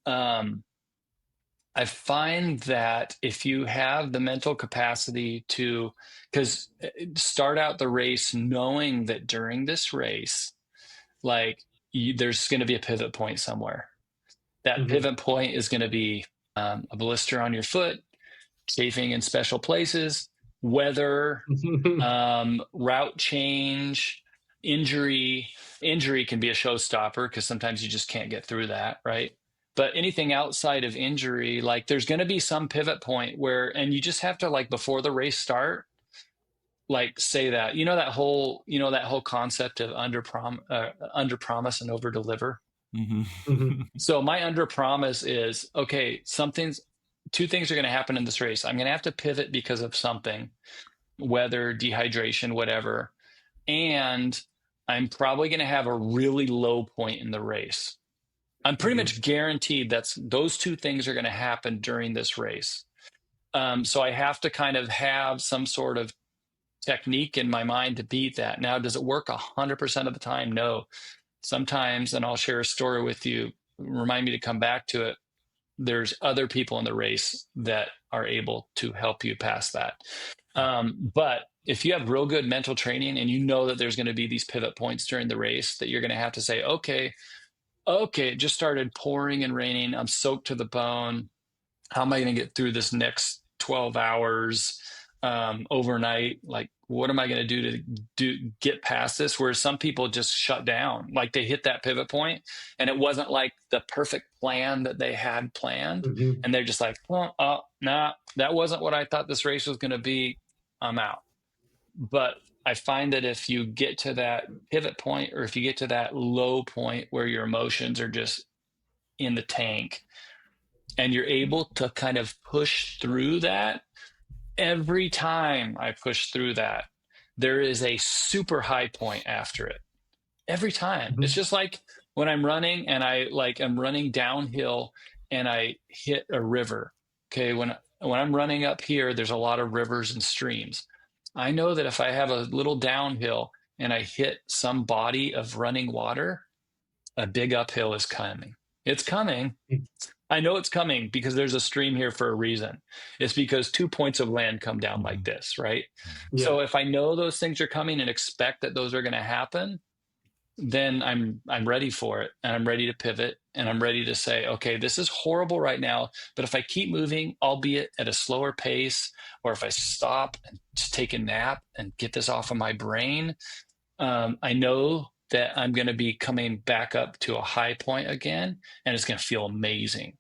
um, I find that if you have the mental capacity to, because start out the race knowing that during this race, like there's going to be a pivot point somewhere. That Hmm. pivot point is going to be a blister on your foot, chafing in special places, weather, route change, injury. Injury can be a showstopper because sometimes you just can't get through that, right? But anything outside of injury, like there's going to be some pivot point where, and you just have to like before the race start. like say that, that whole concept of under promise and over deliver. Mhm. So my under promise is, okay, two things are going to happen in this race. I'm going to have to pivot because of something, weather, dehydration, whatever. And I'm probably going to have a really low point in the race. I'm pretty much guaranteed those two things are going to happen during this race. So I have to kind of have some sort of technique in my mind to beat that. Now, does it work 100% of the time? No. Sometimes, and I'll share a story with you, remind me to come back to it. There's other people in the race that are able to help you pass that. But if you have real good mental training and you know that there's going to be these pivot points during the race that you're going to have to say, okay, it just started pouring and raining. I'm soaked to the bone. How am I going to get through this next 12 hours overnight? Like, what am I going to do to get past this? Where some people just shut down, like they hit that pivot point and it wasn't like the perfect plan that they had planned. Mhm. And they're just like, well, nah, that wasn't what I thought this race was going to be. I'm out. But I find that if you get to that pivot point, or if you get to that low point where your emotions are just in the tank and you're able to kind of push through that, every time I push through that, there is a super high point after it. Every time. Mhm. It's just like when I'm running and I'm running downhill and I hit a river. Okay, when I'm running up here, there's a lot of rivers and streams. I know that if I have a little downhill and I hit some body of running water, a big uphill is coming. It's coming. I know it's coming because there's a stream here for a reason. It's because 2 points of land come down like this, right? Yeah. So if I know those things are coming and expect that those are going to happen, then I'm ready for it, and I'm ready to pivot, and I'm ready to say, okay, this is horrible right now, but if I keep moving, albeit at a slower pace, or if I stop and just take a nap and get this off of my brain, I know that I'm going to be coming back up to a high point again, and it's going to feel amazing.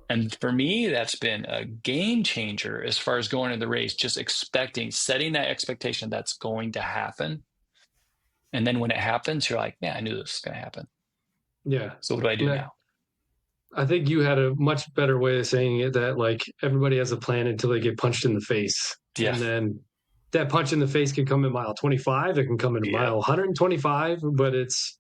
And for me, that's been a game changer as far as going into the race, just setting that expectation that's going to happen. And then when it happens, you're like, yeah, I knew this was going to happen. Yeah. So what do I do now? I think you had a much better way of saying it, that like everybody has a plan until they get punched in the face. Yeah. And then that punch in the face can come in mile 25, it can come in mile 125, but it's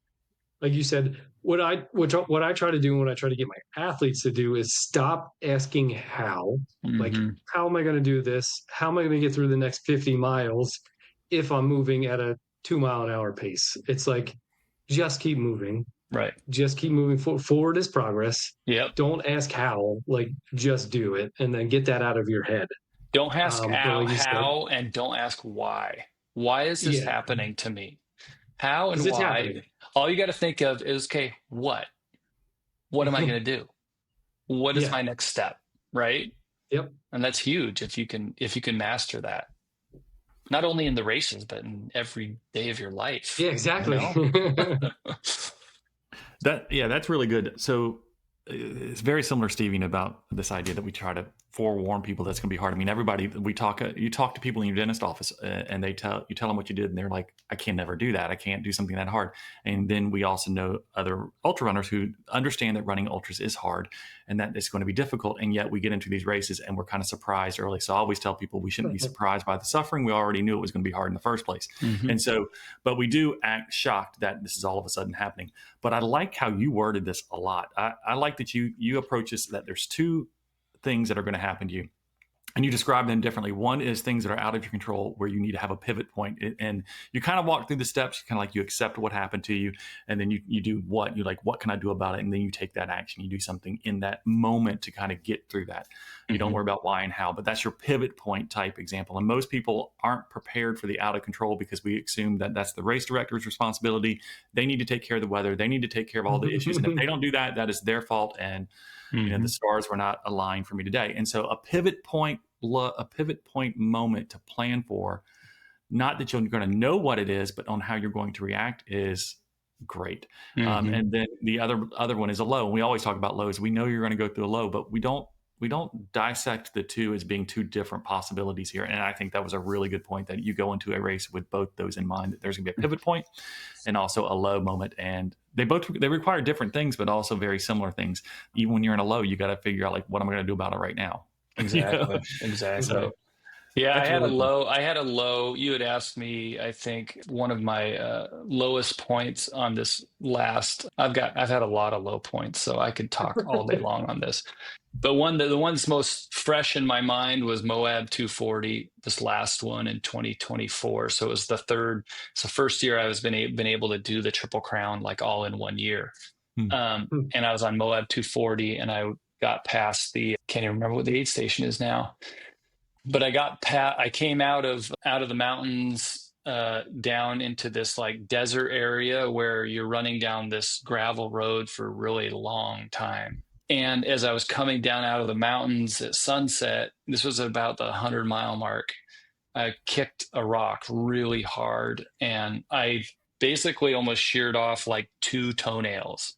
like you said, what I try to do when I try to get my athletes to do is stop asking how. Like, how am I going to do this? How am I going to get through the next 50 miles if I'm moving at a 2-mile-an-hour pace? It's like, just keep moving. Right. Just keep moving forward is progress. Yep. Don't ask how, like just do it and then get that out of your head. Don't ask like how, and don't ask why. Why is this happening to me? How and why? All you got to think of is, okay, what? What am I going to do? What is my next step? Right? Yep. And that's huge if you can master that. Not only in the races, but in every day of your life. Yeah, exactly. You know? That's really good. So it's very similar, Stevie, about this idea that we try to forewarn people that's going to be hard. I mean, everybody, you talk to people in your dentist office and you tell them what you did, and they're like, I can never do that. I can't do something that hard. And then we also know other ultra runners who understand that running ultras is hard and that it's going to be difficult. And yet we get into these races and we're kind of surprised early. So I always tell people we shouldn't be surprised by the suffering. We already knew it was going to be hard in the first place. And so, but we do act shocked that this is all of a sudden happening. But I like how you worded this a lot. I like that you approach this, that there's two things that are going to happen to you. And you describe them differently. One is things that are out of your control where you need to have a pivot point. And you kind of walk through the steps, kind of like you accept what happened to you. And then you do what? You're like, what can I do about it? And then you take that action. You do something in that moment to kind of get through that. You don't worry about why and how, but that's your pivot point type example. And most people aren't prepared for the out of control because we assume that that's the race director's responsibility. They need to take care of the weather. They need to take care of all the issues. And if they don't do that, that is their fault. And the stars were not aligned for me today. And so a pivot point moment to plan for, not that you're going to know what it is, but on how you're going to react is great. And then the other one is a low. And we always talk about lows. We know you're going to go through a low, but we don't we don't dissect the two as being two different possibilities here. And I think that was a really good point, that you go into a race with both those in mind, that there's going to be a pivot point and also a low moment. And they require different things, but also very similar things. Even when you're in a low, you got to figure out, like, what am I going to do about it right now? Exactly. Exactly. So, yeah, I had a low. You had asked me, I think, one of my lowest points on this last. I've had a lot of low points, so I could talk all day long on this. But the one's most fresh in my mind was Moab 240, this last one in 2024. So it was the first year I was been able to do the Triple Crown, like, all in 1 year. And I was on Moab 240, and I got past can't even remember what the aid station is now. But I came out of the mountains down into this, like, desert area where you're running down this gravel road for a really long time. And as I was coming down out of the mountains at sunset, this was about the 100-mile mark, I kicked a rock really hard, and I basically almost sheared off like 2 toenails.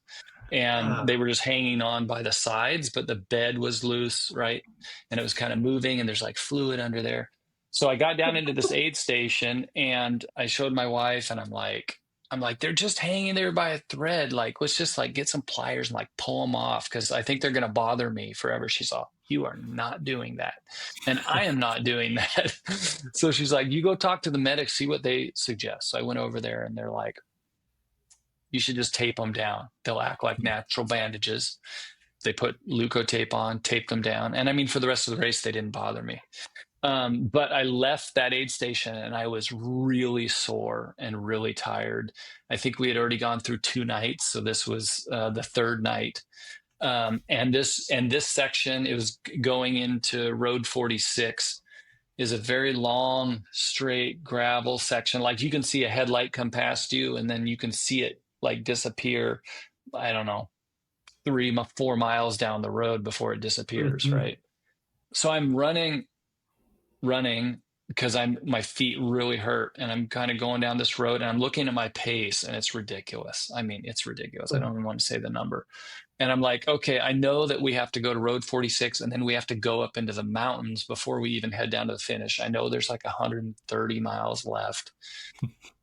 And they were just hanging on by the sides, but the bed was loose, right? And it was kind of moving, and there's like fluid under there. So I got down into this aid station, and I showed my wife, and I'm like, they're just hanging there by a thread. Like, let's just, like, get some pliers and, like, pull them off, because I think they're going to bother me forever. She's all, you are not doing that. And I am not doing that. So she's like, you go talk to the medics, see what they suggest. So I went over there, and they're like, you should just tape them down. They'll act like natural bandages. They put Leukotape on, taped them down. And I mean, for the rest of the race, they didn't bother me. But I left that aid station, and I was really sore and really tired. I think we had already gone through 2 nights. So this was the 3rd night. And this section, it was going into Road 46, is a very long, straight gravel section. Like, you can see a headlight come past you, and then you can see it, like, disappear, I don't know, 3-4 miles down the road before it disappears, right? So I'm running because my feet really hurt, and I'm kind of going down this road, and I'm looking at my pace, and it's ridiculous. I mean, it's ridiculous. I don't even want to say the number. And I'm like, okay, I know that we have to go to Road 46, and then we have to go up into the mountains before we even head down to the finish. I know there's like 130 miles left.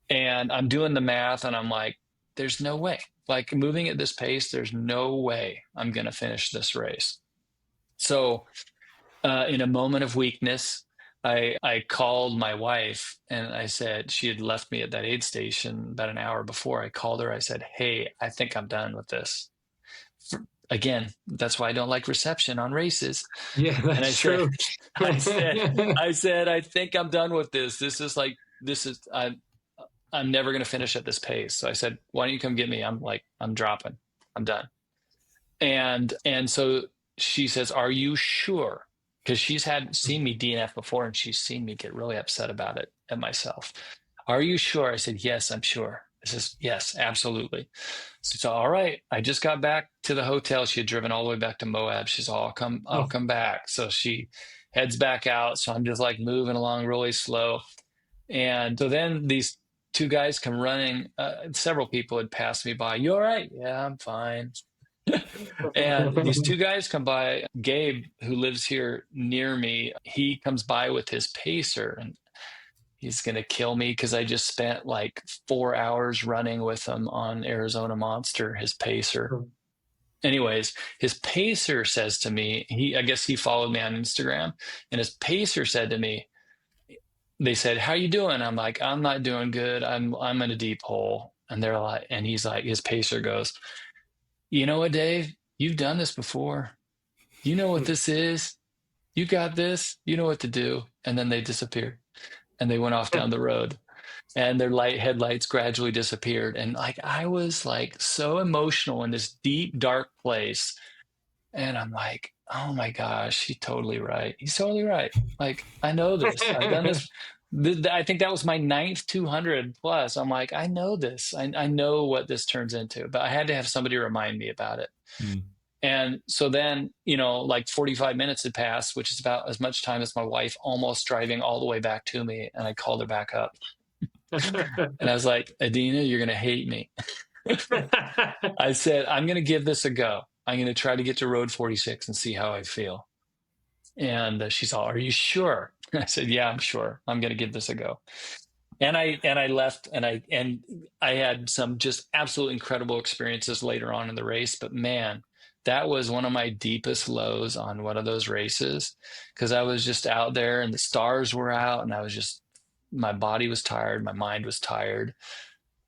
And I'm doing the math, and I'm like, there's no way. Like, moving at this pace, there's no way I'm going to finish this race. So in a moment of weakness, I called my wife, and I said, she had left me at that aid station about an hour before. I called her. I said, hey, I think I'm done with this. Again, that's why I don't like reception on races. Yeah, that's true. I said, I think I'm done with this. I'm never going to finish at this pace. So I said, why don't you come get me? I'm dropping. I'm done. And so she says, are you sure? Because she's seen me DNF before, and she's seen me get really upset about it at myself. Are you sure? I said, yes, I'm sure. She says, yes, absolutely. So, all right. I just got back to the hotel. She had driven all the way back to Moab. She's all, I'll come back. So she heads back out. So I'm just, like, moving along really slow. And so then these 2 guys come running. Several people had passed me by. You all right? Yeah, I'm fine. And these 2 guys come by. Gabe, who lives here near me, he comes by with his pacer, and he's going to kill me because I just spent like 4 hours running with him on Arizona Monster, his pacer. Anyways, his pacer says to me, I guess he followed me on Instagram, and his pacer said to me, they said, how you doing? I'm like, I'm not doing good. I'm in a deep hole. And they're like, and he's like, his pacer goes, you know what, Dave, you've done this before. You know what this is. You got this. You know what to do. And then they disappeared, and they went off down the road, and their headlights gradually disappeared. And, like, I was, like, so emotional in this deep, dark place. And I'm like, oh my gosh, he's totally right. He's totally right. Like, I know this. I've done this. I think that was my 9th 200 plus. I'm like, I know this. I know what this turns into, but I had to have somebody remind me about it. And so then, like 45 minutes had passed, which is about as much time as my wife almost driving all the way back to me. And I called her back up. And I was like, Adina, you're going to hate me. I said, I'm going to give this a go. I'm going to try to get to Road 46 and see how I feel. And she's all, "Are you sure?" I said, "Yeah, I'm sure. I'm going to give this a go." And I left, and I had some just absolutely incredible experiences later on in the race. But man, that was one of my deepest lows on one of those races, because I was just out there and the stars were out, and my body was tired, my mind was tired.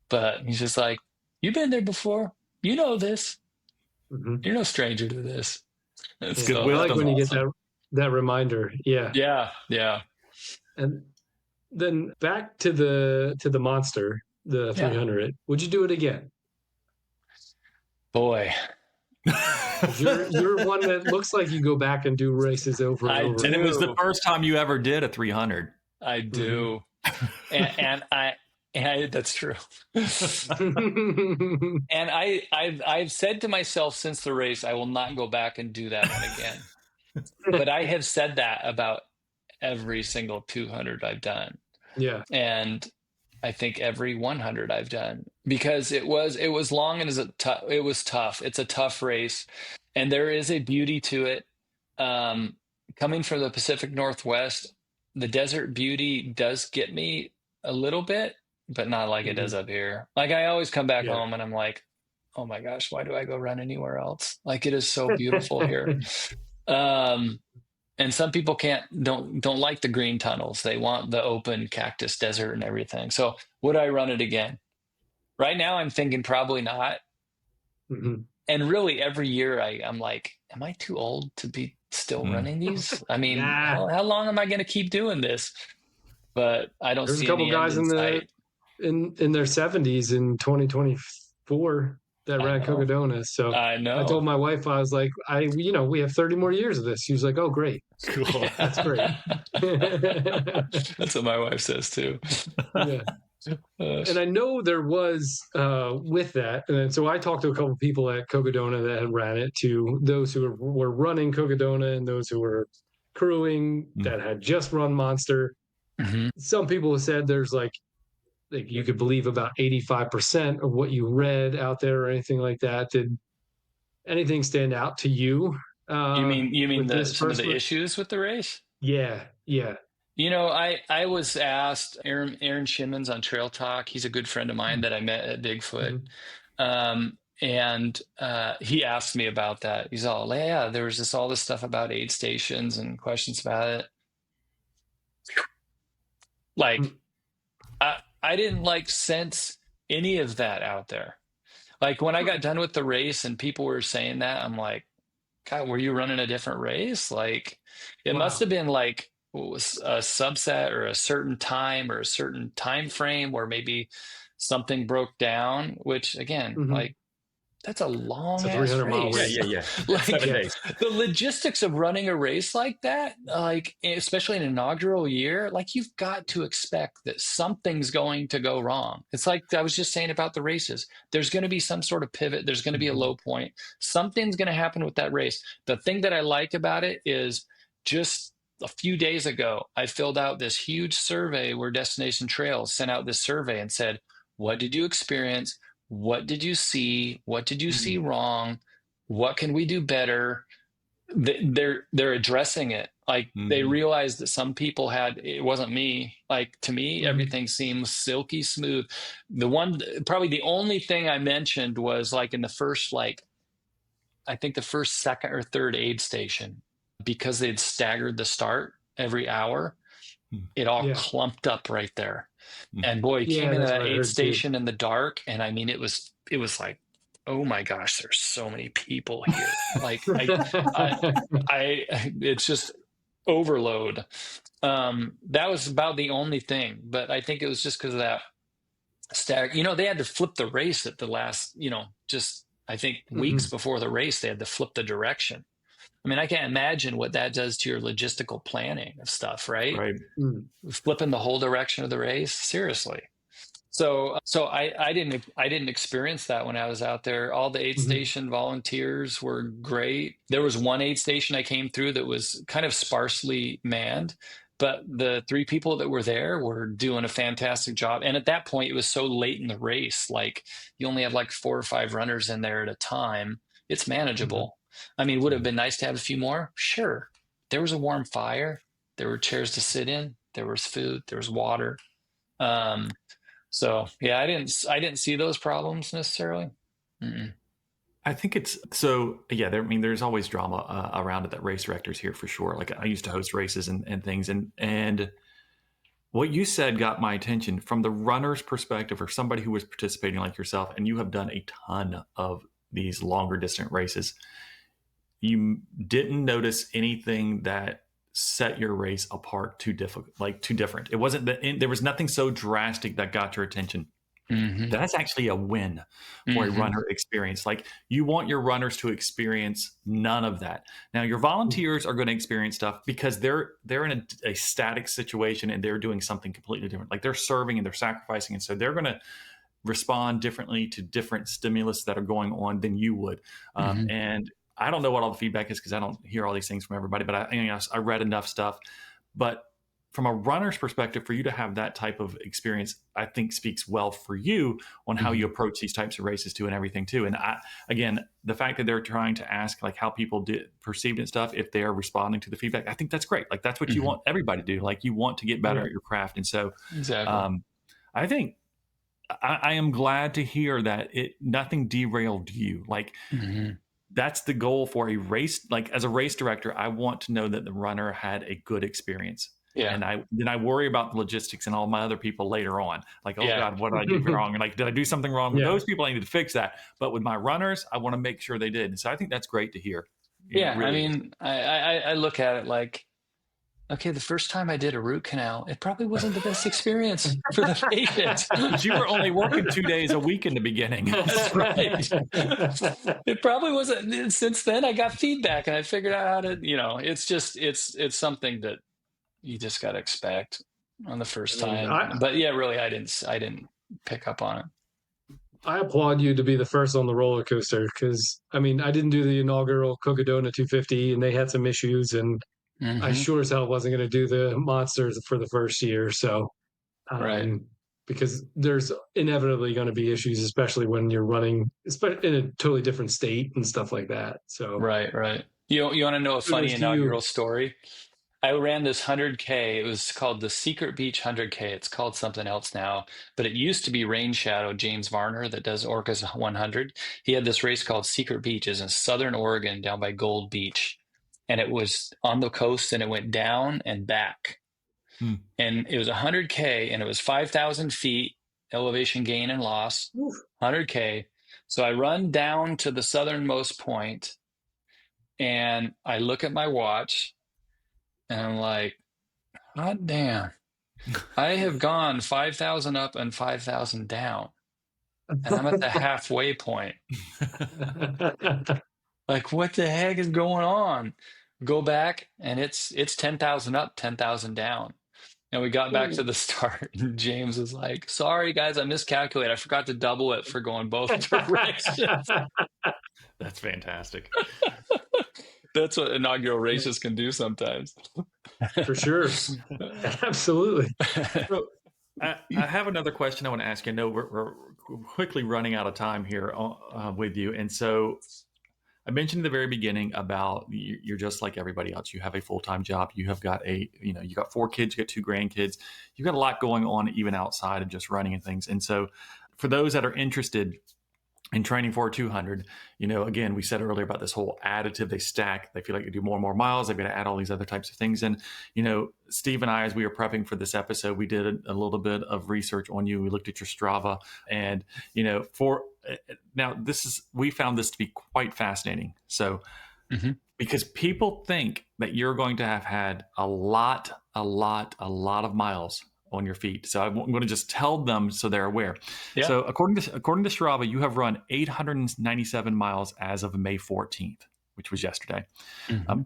But he's just like, "You've been there before. You know this. Mhm. You're no stranger to this." And Yeah. good I like when you get awesome. that reminder. Yeah. Yeah. And then back to the monster, the Yeah. 300. Would you do it again? Boy, 'Cause you're one that looks like you go back and do races over and I over. And it was the do. first time you ever did a 300. I Mhm. do. And that's true. And I've said to myself since the race, I will not go back and do that one again. But I have said that about every single 200 I've done. Yeah. And I think every 100 I've done, because it was long and it was tough. It's a tough race, and there is a beauty to it. Coming from the Pacific Northwest, the desert beauty does get me a little bit, but not like it does Mhm. up here. Like, I always come back Yeah. home and I'm like, "Oh my gosh, why do I go run anywhere else? Like, it is so beautiful here." Um, and some people don't like the green tunnels. They want the open cactus desert and everything. So would I run it again? Right now, I'm thinking probably not. Mhm. And really, every year I'm like, am I too old to be still Mm. running these? I mean, Nah. how long am I going to keep doing this? But I don't There's a see couple any end guys in sight. in their 70s in 2024 that I ran know. Cocodona. So I I told know. my wife, I was like, we have 30 more years of this. She was like, "Oh, great. Cool. That's great." That's what my wife says too. Yeah. And I know there was with that, and so I talked to a couple of people at Cocodona that had ran it, to those who were running Cocodona and those who were crewing Mm. that had just run Monster. Mhm. Some people have said there's like you could believe about 85% of what you read out there or anything like that. Did anything stand out to you You mean with this some of first the one? issues with the race? Yeah, yeah. I was asked, Aaron Shimmons on Trail Talk. He's a good friend of mine that I met at Bigfoot. Mhm. And he asked me about that. He's all, "Yeah, there was all this stuff about aid stations and questions about it." Like, Mm. I didn't like sense any of that out there. Like, when I got done with the race and people were saying that, I'm like, "God, were you running a different race?" Like, it must Wow. have been like, what was a subset or a certain time or a certain time frame where maybe something broke down, which again, Hmm. like, that's a It's long a ass 300-mile Yeah, race. yeah, race. yeah. Like, 7 Yeah. days. the logistics of running a race like that, like, especially an inaugural year, like, you've got to expect that something's going to go wrong. It's like I was just saying about the races. There's going to be some sort of pivot. There's going to be a Mhm. low point. Something's going to happen with that race. The thing that I like about it is, just a few days ago, I filled out this huge survey where Destination Trails sent out this survey and said, "What did you experience? What did you see? What did you see Mhm. wrong? What can we do better?" They're addressing it. Like, they Mhm. realized that some people had, it wasn't me. Like, to me, Mhm. everything seems silky smooth. Probably the only thing I mentioned was, like, in the first, like, I think the first, second, or third aid station, because they'd staggered the start every hour, Mm. it all Yeah. clumped up right there. Mm. And boy, you came Yeah, into that's that what I aid heard too. station in the dark, and I mean, it was like, oh my gosh, there's so many people here. Like, I, it's just overload. That was about the only thing, but I think it was just because of that stag. They had to flip the race at the last, just I think weeks Mhm. before the race, they had to flip the direction. I mean, I can't imagine what that does to your logistical planning of stuff, right? Right. Mm. Flipping the whole direction of the race, seriously. So I didn't experience that when I was out there. All the aid Mhm. station volunteers were great. There was one aid station I came through that was kind of sparsely manned, but the three people that were there were doing a fantastic job. And at that point, it was so late in the race, like, you only have like 4 or 5 runners in there at a time. It's Mhm. manageable. I mean, would it have been nice to have a few more? Sure. there was a warm fire. There were chairs to sit in. There was food. There was water. So yeah, I didn't see those problems necessarily. Mm-mm. I think it's so, yeah, I mean, there's always drama around it that race directors here for sure. Like I used to host races and things. And what you said got my attention from the runner's perspective or somebody who was participating like yourself, and you have done a ton of these longer distant races. You didn't notice anything that set your race apart too difficult, like too different. It wasn't that there was nothing so drastic that got your attention. Mm-hmm. That's actually a win for a runner experience. Like you want your runners to experience none of that. Now your volunteers are going to experience stuff because they're in a static situation and they're doing something completely different. Like they're serving and they're sacrificing. And so they're going to respond differently to different stimulus that are going on than you would. And I don't know what all the feedback is because I don't hear all these things from everybody, but I read enough stuff. But from a runner's perspective, for you to have that type of experience, I think speaks well for you on how you approach these types of races too and everything too. And again, the fact that they're trying to ask like how people perceived and stuff, if they're responding to the feedback, I think that's great. Like that's what you want everybody to do. Like you want to get better at your craft. And so I think I am glad to hear that nothing derailed you. Like that's the goal for a race. Like as a race director, I want to know that the runner had a good experience. Yeah. And I worry about the logistics and all my other people later on. Like, oh God, what did I do wrong? And like, did I do something wrong with those people? I need to fix that. But with my runners, I want to make sure they did. And so I think that's great to hear. Really I mean, I look at it like, okay, the first time I did a root canal, it probably wasn't the best experience for the patient. But you were only working 2 days a week in the beginning. That's right. It probably wasn't. Since then, I got feedback and I figured out how to, it's something that you just got to expect on the first time. But yeah, really, I didn't pick up on it. I applaud you to be the first on the roller coaster because, I mean, I didn't do the inaugural Cocodona 250 and they had some issues and I sure as hell wasn't going to do the monsters for the first year. So, because there's inevitably going to be issues, especially when you're running in a totally different state and stuff like that. So, right. You want to know a funny inaugural story? I ran this 100K. It was called the Secret Beach 100K. It's called something else now, but it used to be Rain Shadow James Varner that does Orca's 100. He had this race called Secret Beach. It's in Southern Oregon down by Gold Beach. And it was on the coast and it went down and back. And it was 100K and it was 5,000 feet elevation gain and loss, 100K. So I run down to the southernmost point and I look at my watch and I'm like, hot damn, I have gone 5,000 up and 5,000 down. And I'm at the halfway point. Like, what the heck is going on? Go back and it's 10,000 up, 10,000 down. And we got back to the start and James was like, sorry guys, I miscalculated. I forgot to double it for going both directions. That's fantastic. That's what inaugural races can do sometimes. For sure. Absolutely. So, I have another question I want to ask you. I know we're quickly running out of time here with you. And so I mentioned at the very beginning about you're just like everybody else. You have a full-time job. You have got you got 4 kids, you got 2 grandkids. You've got a lot going on even outside of just running and things. And so for those that are interested in training for a 200, again, we said earlier about this whole additive, they stack, they feel like they do more and more miles. They've got to add all these other types of things. And, Steve and I, as we were prepping for this episode, we did a little bit of research on you. We looked at your Strava and, we found this to be quite fascinating. So, because people think that you're going to have had a lot of miles on your feet. So I'm going to just tell them so they're aware. Yeah. So according to Strava, you have run 897 miles as of May 14th, which was yesterday.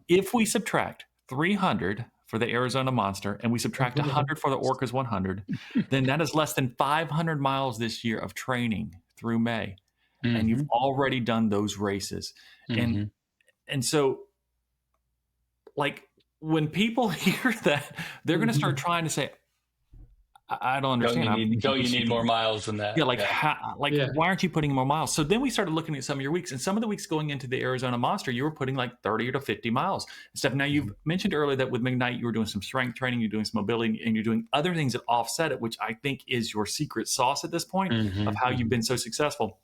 If we subtract 300 for the Arizona Monster and we subtract 100 for the Orcas 100, then that is less than 500 miles this year of training through May. And you've already done those races. And so like when people hear that, they're going to start trying to say, I don't understand. Don't you need more miles than that? Yeah, like Yeah. why aren't you putting more miles? So then we started looking at some of your weeks, and some of the weeks going into the Arizona Monster, you were putting like 30 to 50 miles and stuff. Now you've mentioned earlier that with McKnight, you were doing some strength training, you're doing some mobility, and you're doing other things that offset it, which I think is your secret sauce at this point of how you've been so successful.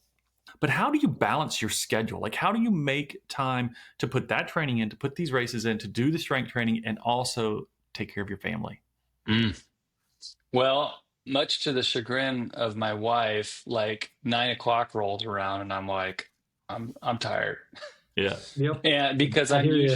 But how do you balance your schedule? Like, how do you make time to put that training in, to put these races in, to do the strength training, and also take care of your family? Well, much to the chagrin of my wife, like 9 o'clock rolls around and I'm like, I'm tired. Yeah. Yep. And because I hear you.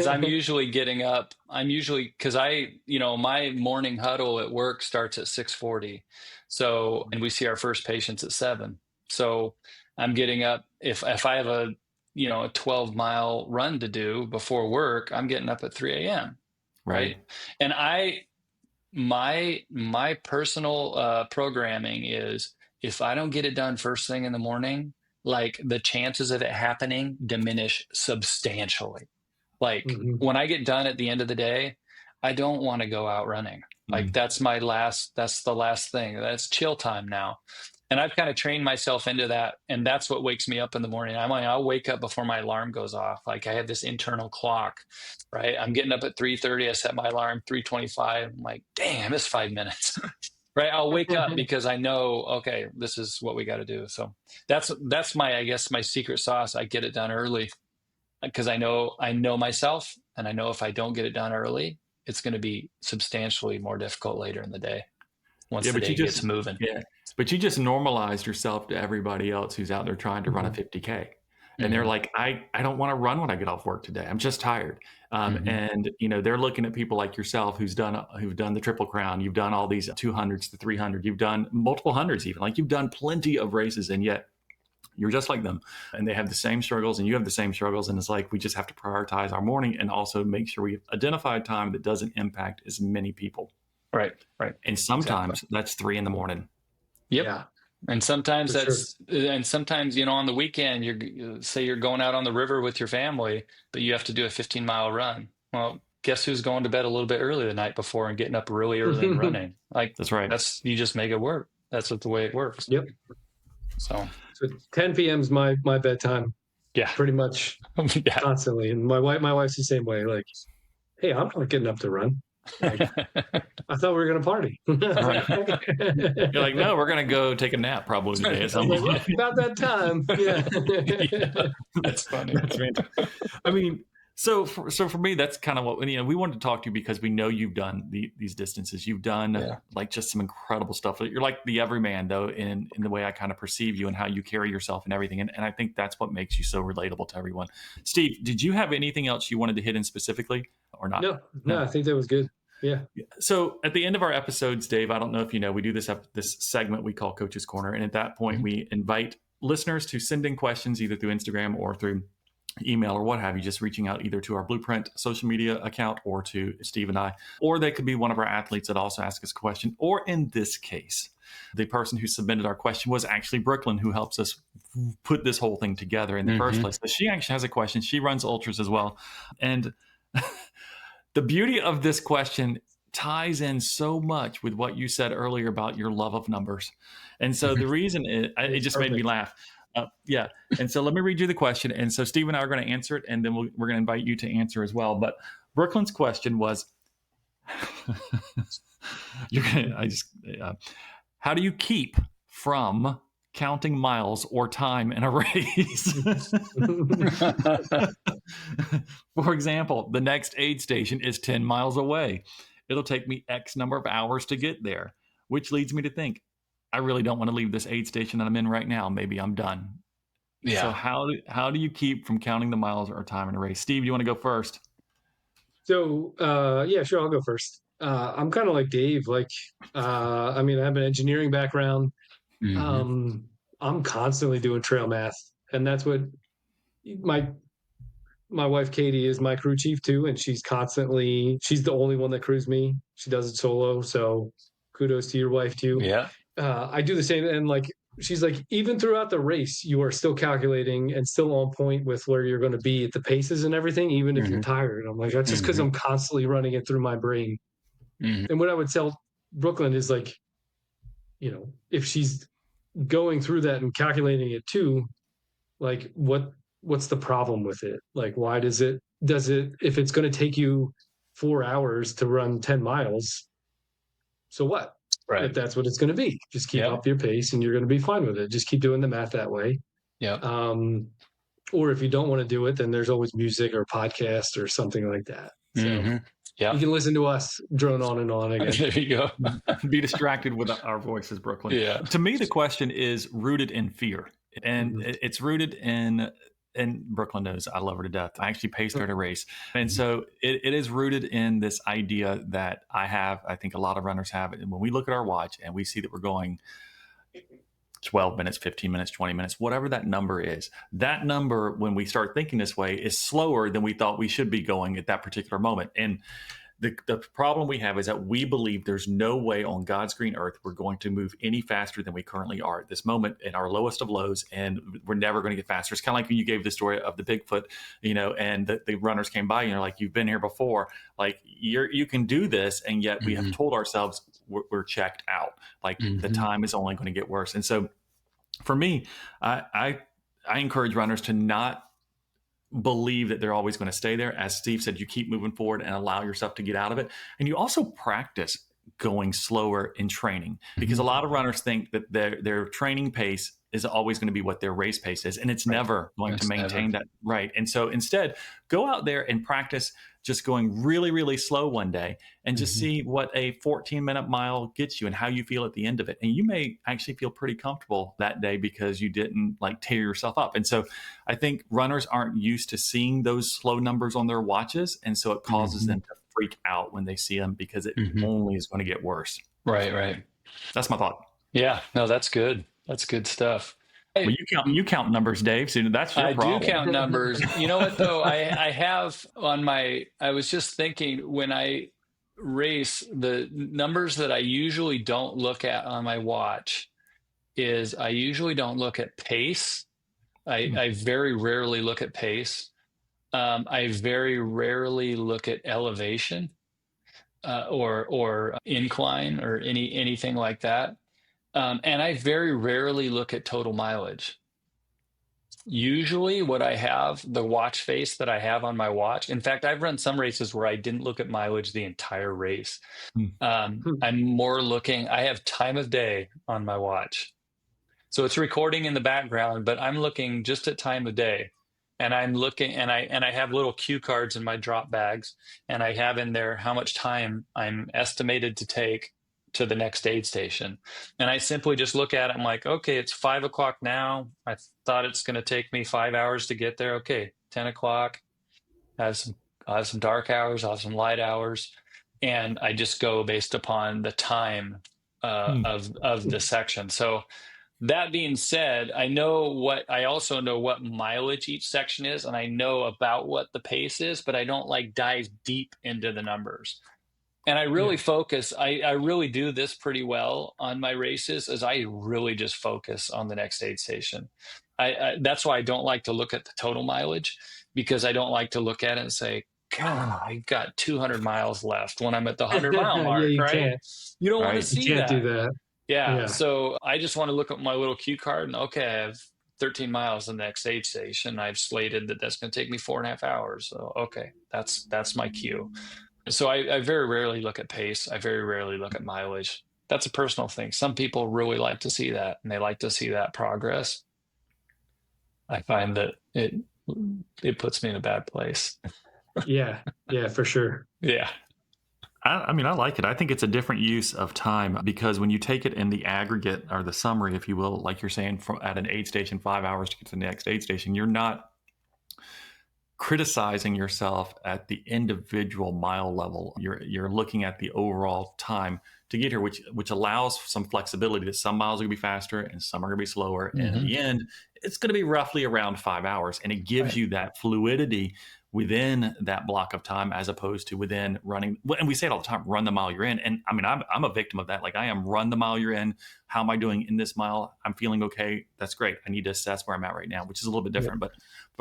I'm usually getting up, because my morning huddle at work starts at 6:40. So, and we see our first patients at 7. So I'm getting up. If I have a 12-mile run to do before work, I'm getting up at 3 a.m. Right. And my personal programming is, if I don't get it done first thing in the morning, like the chances of it happening diminish substantially. Like when I get done at the end of the day, I don't want to go out running. Like that's the last thing. That's chill time now. And I've kind of trained myself into that. And that's what wakes me up in the morning. I'll wake up before my alarm goes off. Like I have this internal clock, right? I'm getting up at 3:30. I set my alarm 3:25. I'm like, dang, I missed 5 minutes. Right. I'll wake up because I know, okay, this is what we got to do. So that's my secret sauce. I get it done early because I know myself, and I know if I don't get it done early, it's going to be substantially more difficult later in the day once the day gets moving. Yeah. But you just normalized yourself to everybody else who's out there trying to run a 50K. And they're like, I don't want to run when I get off work today. I'm just tired. And they're looking at people like yourself who've done the Triple Crown. You've done all these 200s to 300. You've done multiple hundreds even. Like you've done plenty of races, and yet you're just like them. And they have the same struggles, and you have the same struggles. And it's like we just have to prioritize our morning and also make sure we identify a time that doesn't impact as many people. Right. And sometimes that's 3 a.m. Yep. Yeah. And sometimes sometimes, on the weekend, you're going out on the river with your family, but you have to do a 15-mile run. Well, guess who's going to bed a little bit early the night before and getting up really early and running? Like that's right. You just make it work. That's the way it works. Yep. So 10 p.m. is my bedtime. Yeah. Pretty much constantly. And my wife's the same way. Like, hey, I'm not getting up to run. Like, I thought we were going to party. You're like, no, we're going to go take a nap probably today. Like, about that time. Yeah. That's funny. I mean, so for me, that's kind of what we wanted to talk to you because we know you've done these distances. You've done like just some incredible stuff. You're like the everyman though, in the way I kind of perceive you and how you carry yourself and everything. And I think that's what makes you so relatable to everyone. Steve, did you have anything else you wanted to hit in specifically or not? No, I think that was good. Yeah. So at the end of our episodes, Dave, I don't know if you know, we do this segment we call Coach's Corner. And at that point, we invite listeners to send in questions either through Instagram or through email or what have you, just reaching out either to our Blueprint social media account or to Steve and I, or they could be one of our athletes that also ask us a question. Or in this case, the person who submitted our question was actually Brooklyn, who helps us put this whole thing together in the first place. So she actually has a question. She runs ultras as well. And the beauty of this question ties in so much with what you said earlier about your love of numbers. And so the reason it just made me laugh. And so let me read you the question. And so Steve and I are going to answer it, and then we're going to invite you to answer as well. But Brooklyn's question was, how do you keep from counting miles or time in a race? For example, the next aid station is 10 miles away. It'll take me X number of hours to get there, which leads me to think, I really don't want to leave this aid station that I'm in right now. Maybe I'm done. Yeah. So how do you keep from counting the miles or time in a race? Steve, do you want to go first? So, yeah, sure. I'll go first. I'm kind of like Dave. Like, I have an engineering background. I'm constantly doing trail math, and that's what my wife Katie is my crew chief too, and she's the only one that crews me. She does it solo, so kudos to your wife too. Yeah. I do the same, and like she's like, even throughout the race, you are still calculating and still on point with where you're going to be at the paces and everything, even if you're tired. I'm like, that's just because I'm constantly running it through my brain. And what I would tell Brooklyn is like, if she's going through that and calculating it too, like what's the problem with it? Like, why does it, if it's going to take you 4 hours to run 10 miles, so what? If Right. that's what it's going to be, just keep Yep. up your pace and you're going to be fine with it. Just keep doing the math that way. Yep. Or if you don't want to do it, then there's always music or podcast or something like that. So Yeah. you can listen to us drone on and on again. There you go. Be distracted with our voices, Brooklyn. Yeah. To me, the question is rooted in fear, and it's rooted in. And Brooklyn knows I love her to death. I actually paced her at a race. And so it is rooted in this idea that I think a lot of runners have. And when we look at our watch and we see that we're going 12 minutes, 15 minutes, 20 minutes, whatever that number is, that number, when we start thinking this way, is slower than we thought we should be going at that particular moment. And the problem we have is that we believe there's no way on God's green earth we're going to move any faster than we currently are at this moment in our lowest of lows, and we're never going to get faster. It's kind of like when you gave the story of the Bigfoot, and the runners came by, and you're like, you've been here before, like you can do this, and yet we have told ourselves we're checked out. Like the time is only going to get worse. And so for me, I encourage runners to not believe that they're always going to stay there. As Steve said, you keep moving forward and allow yourself to get out of it. And you also practice going slower in training, because a lot of runners think that their training pace is always going to be what their race pace is. And it's never going to maintain that. Right. And so instead, go out there and practice just going really, really slow one day and just see what a 14-minute mile gets you and how you feel at the end of it. And you may actually feel pretty comfortable that day because you didn't like tear yourself up. And so I think runners aren't used to seeing those slow numbers on their watches. And so it causes them to freak out when they see them, because it only is going to get worse. Right. That's my thought. Yeah, no, that's good. That's good stuff. Well, you count numbers, Dave. So that's your problem. I do count numbers. You know what, though? I have I was just thinking, when I race, the numbers that I usually don't look at on my watch is I usually don't look at pace. I very rarely look at pace. I very rarely look at elevation or incline or anything like that. And I very rarely look at total mileage. Usually what I have, the watch face that I have on my watch, in fact, I've run some races where I didn't look at mileage the entire race. I'm more looking, I have time of day on my watch. So it's recording in the background, but I'm looking just at time of day. And I'm looking, and I have little cue cards in my drop bags, and I have in there how much time I'm estimated to take to the next aid station. And I simply just look at it. I'm like, okay, it's 5 o'clock now. I thought it's going to take me 5 hours to get there. Okay, 10 o'clock. I'll have some dark hours. I'll have some light hours. And I just go based upon the time of the section. So that being said, I also know what mileage each section is, and I know about what the pace is, but I don't like dive deep into the numbers. And I really focus, I really do this pretty well on my races, as I really just focus on the next aid station. That's why I don't like to look at the total mileage, because I don't like to look at it and say, God, I got 200 miles left when I'm at the 100-mile mark, right? You don't want to see that. You can't do that. Yeah. So I just want to look at my little cue card and, okay, I have 13 miles to the next aid station. I've slated that that's going to take me 4.5 hours. So, okay, that's my cue. So I very rarely look at pace. I very rarely look at mileage. That's a personal thing. Some people really like to see that, and they like to see that progress. I find that it puts me in a bad place. Yeah, for sure. Yeah. I mean, I like it. I think it's a different use of time, because when you take it in the aggregate, or the summary, if you will, like you're saying, at an aid station, 5 hours to get to the next aid station, you're not criticizing yourself at the individual mile level. You're looking at the overall time to get here, which allows some flexibility, that some miles are going to be faster and some are going to be slower. And in the end, it's going to be roughly around 5 hours. And it gives you that fluidity within that block of time, as opposed to within running. And we say it all the time, run the mile you're in. And I mean, I'm a victim of that. Like, I am run the mile you're in. How am I doing in this mile? I'm feeling okay. That's great. I need to assess where I'm at right now, which is a little bit different. But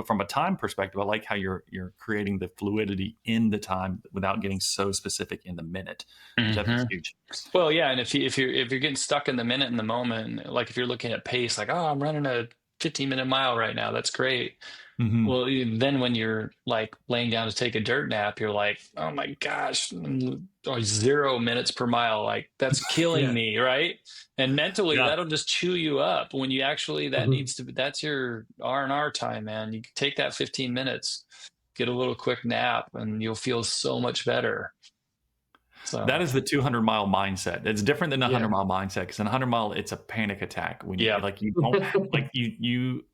from a time perspective, I like how you're creating the fluidity in the time without getting so specific in the minute, which I think is huge. Well, yeah. And if you're getting stuck in the minute, in the moment, like if you're looking at pace, like, oh, I'm running a 15-minute mile right now, that's great. Well, then when you're like laying down to take a dirt nap, you're like, oh my gosh, 0 minutes per mile. Like, that's killing me, right? And mentally, that'll just chew you up when you actually, that's your R&R time, man. You can take that 15 minutes, get a little quick nap, and you'll feel so much better. So that is the 200-mile mindset. It's different than the 100-mile mindset, because in a 100-mile, it's a panic attack. When you don't like you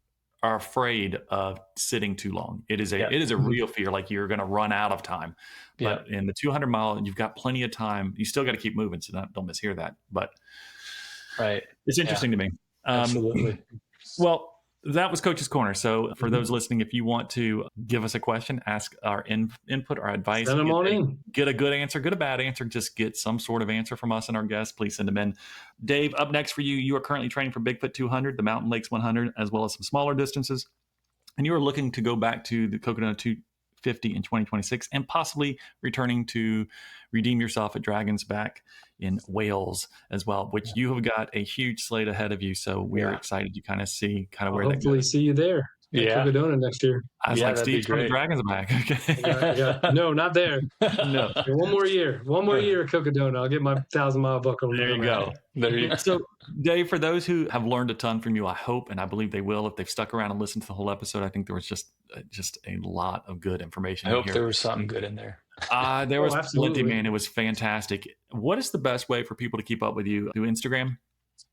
are afraid of sitting too long. It is a real fear, like you're going to run out of time. But in the 200-mile, you've got plenty of time. You still got to keep moving, so don't mishear that. But it's interesting to me. Absolutely. Well, that was Coach's Corner. So for those listening, if you want to give us a question, ask our input, our advice, send them on in. Get a good answer, get a bad answer, just get some sort of answer from us and our guests, please send them in. Dave, up next for you, you are currently training for Bigfoot 200, the Mountain Lakes 100, as well as some smaller distances. And you are looking to go back to the Cocodona 250 in 2026 and possibly returning to redeem yourself at Dragon's Back in Wales as well, which you have got a huge slate ahead of you. So we are excited to kind of see where that goes. Hopefully see you there at Cocodona next year. I was like, Steve's from the Dragon's Back. Okay. No, not there. No. One more year at Cocodona. I'll get my 1,000-mile buckle. There you go. So, Dave, for those who have learned a ton from you, I hope and I believe they will, if they've stuck around and listened to the whole episode. I think there was just a lot of good information. I hope there was something good in there. There was plenty, man. It was fantastic. What is the best way for people to keep up with you? Through Instagram?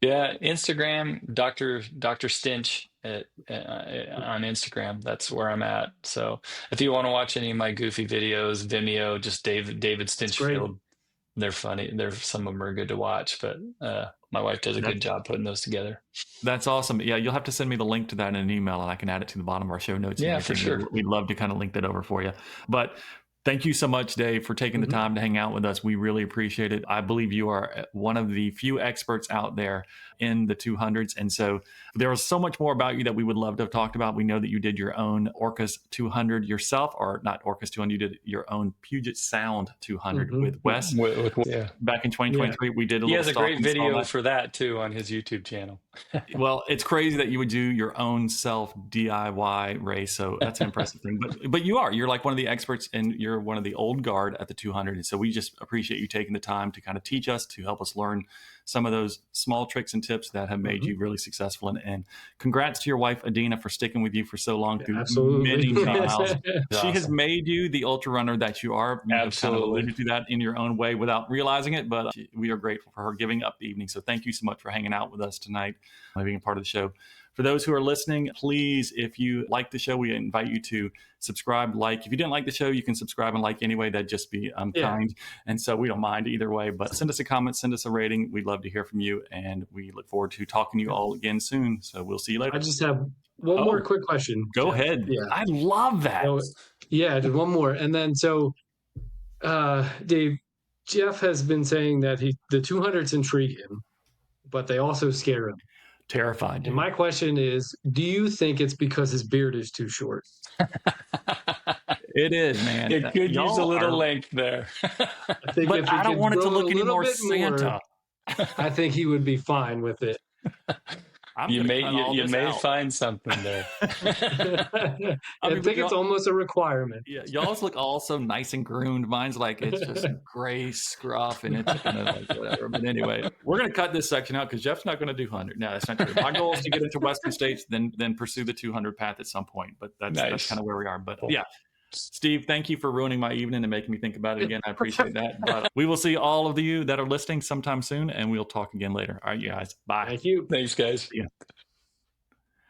Yeah, Instagram, Dr. Stinch on Instagram. That's where I'm at. So if you want to watch any of my goofy videos, Vimeo, just David Stinchfield. They're funny. Some of them are good to watch, but my wife does a good job putting those together. That's awesome. Yeah, you'll have to send me the link to that in an email, and I can add it to the bottom of our show notes. Yeah, for sure. We'd love to kind of link that over for you. But thank you so much, Dave, for taking the time to hang out with us. We really appreciate it. I believe you are one of the few experts out there in the 200s. And so there was so much more about you that we would love to have talked about. We know that you did your own Orcas 200 yourself, or not Orcas 200, you did your own Puget Sound 200 with Wes. Back in 2023, we did a little He has a great video for that, too, on his YouTube channel. Well, it's crazy that you would do your own self DIY race. So that's an impressive thing. But you're like one of the experts, and you're one of the old guard at the 200. And so we just appreciate you taking the time to kind of teach us, to help us learn some of those small tricks and tips that have made you really successful. And congrats to your wife, Adina, for sticking with you for so long through many miles. She has made you the ultra runner that you are. You have kind of alluded to that in your own way without realizing it, but we are grateful for her giving up the evening. So thank you so much for hanging out with us tonight, being a part of the show. For those who are listening, please, if you like the show, we invite you to subscribe, like. If you didn't like the show, you can subscribe and like anyway. That'd just be kind. And so we don't mind either way. But send us a comment, send us a rating. We'd love to hear from you. And we look forward to talking to you all again soon. So we'll see you later. I just have one more quick question. Go ahead. Yeah. I love that. Just one more. And then Dave, Jeff has been saying that the 200s intrigue him, but they also scare him. Terrified. And my question is, do you think it's because his beard is too short? It is, man. It could use a little length there. But I don't want it to look any more Santa. I think he would be fine with it. You may find something there. I think it's almost a requirement. Yeah, y'all's look all so nice and groomed. Mine's like it's just gray scruff, and it's kind of like whatever. But anyway, we're gonna cut this section out because Jeff's not gonna do 100. No, that's not true. My goal is to get into Western States, then pursue the 200 path at some point. But that's kind of where we are. But yeah. Steve, thank you for ruining my evening and making me think about it again. I appreciate that. But we will see all of you that are listening sometime soon, and we'll talk again later. All right, you guys. Bye. Thank you. Thanks, guys. Yeah.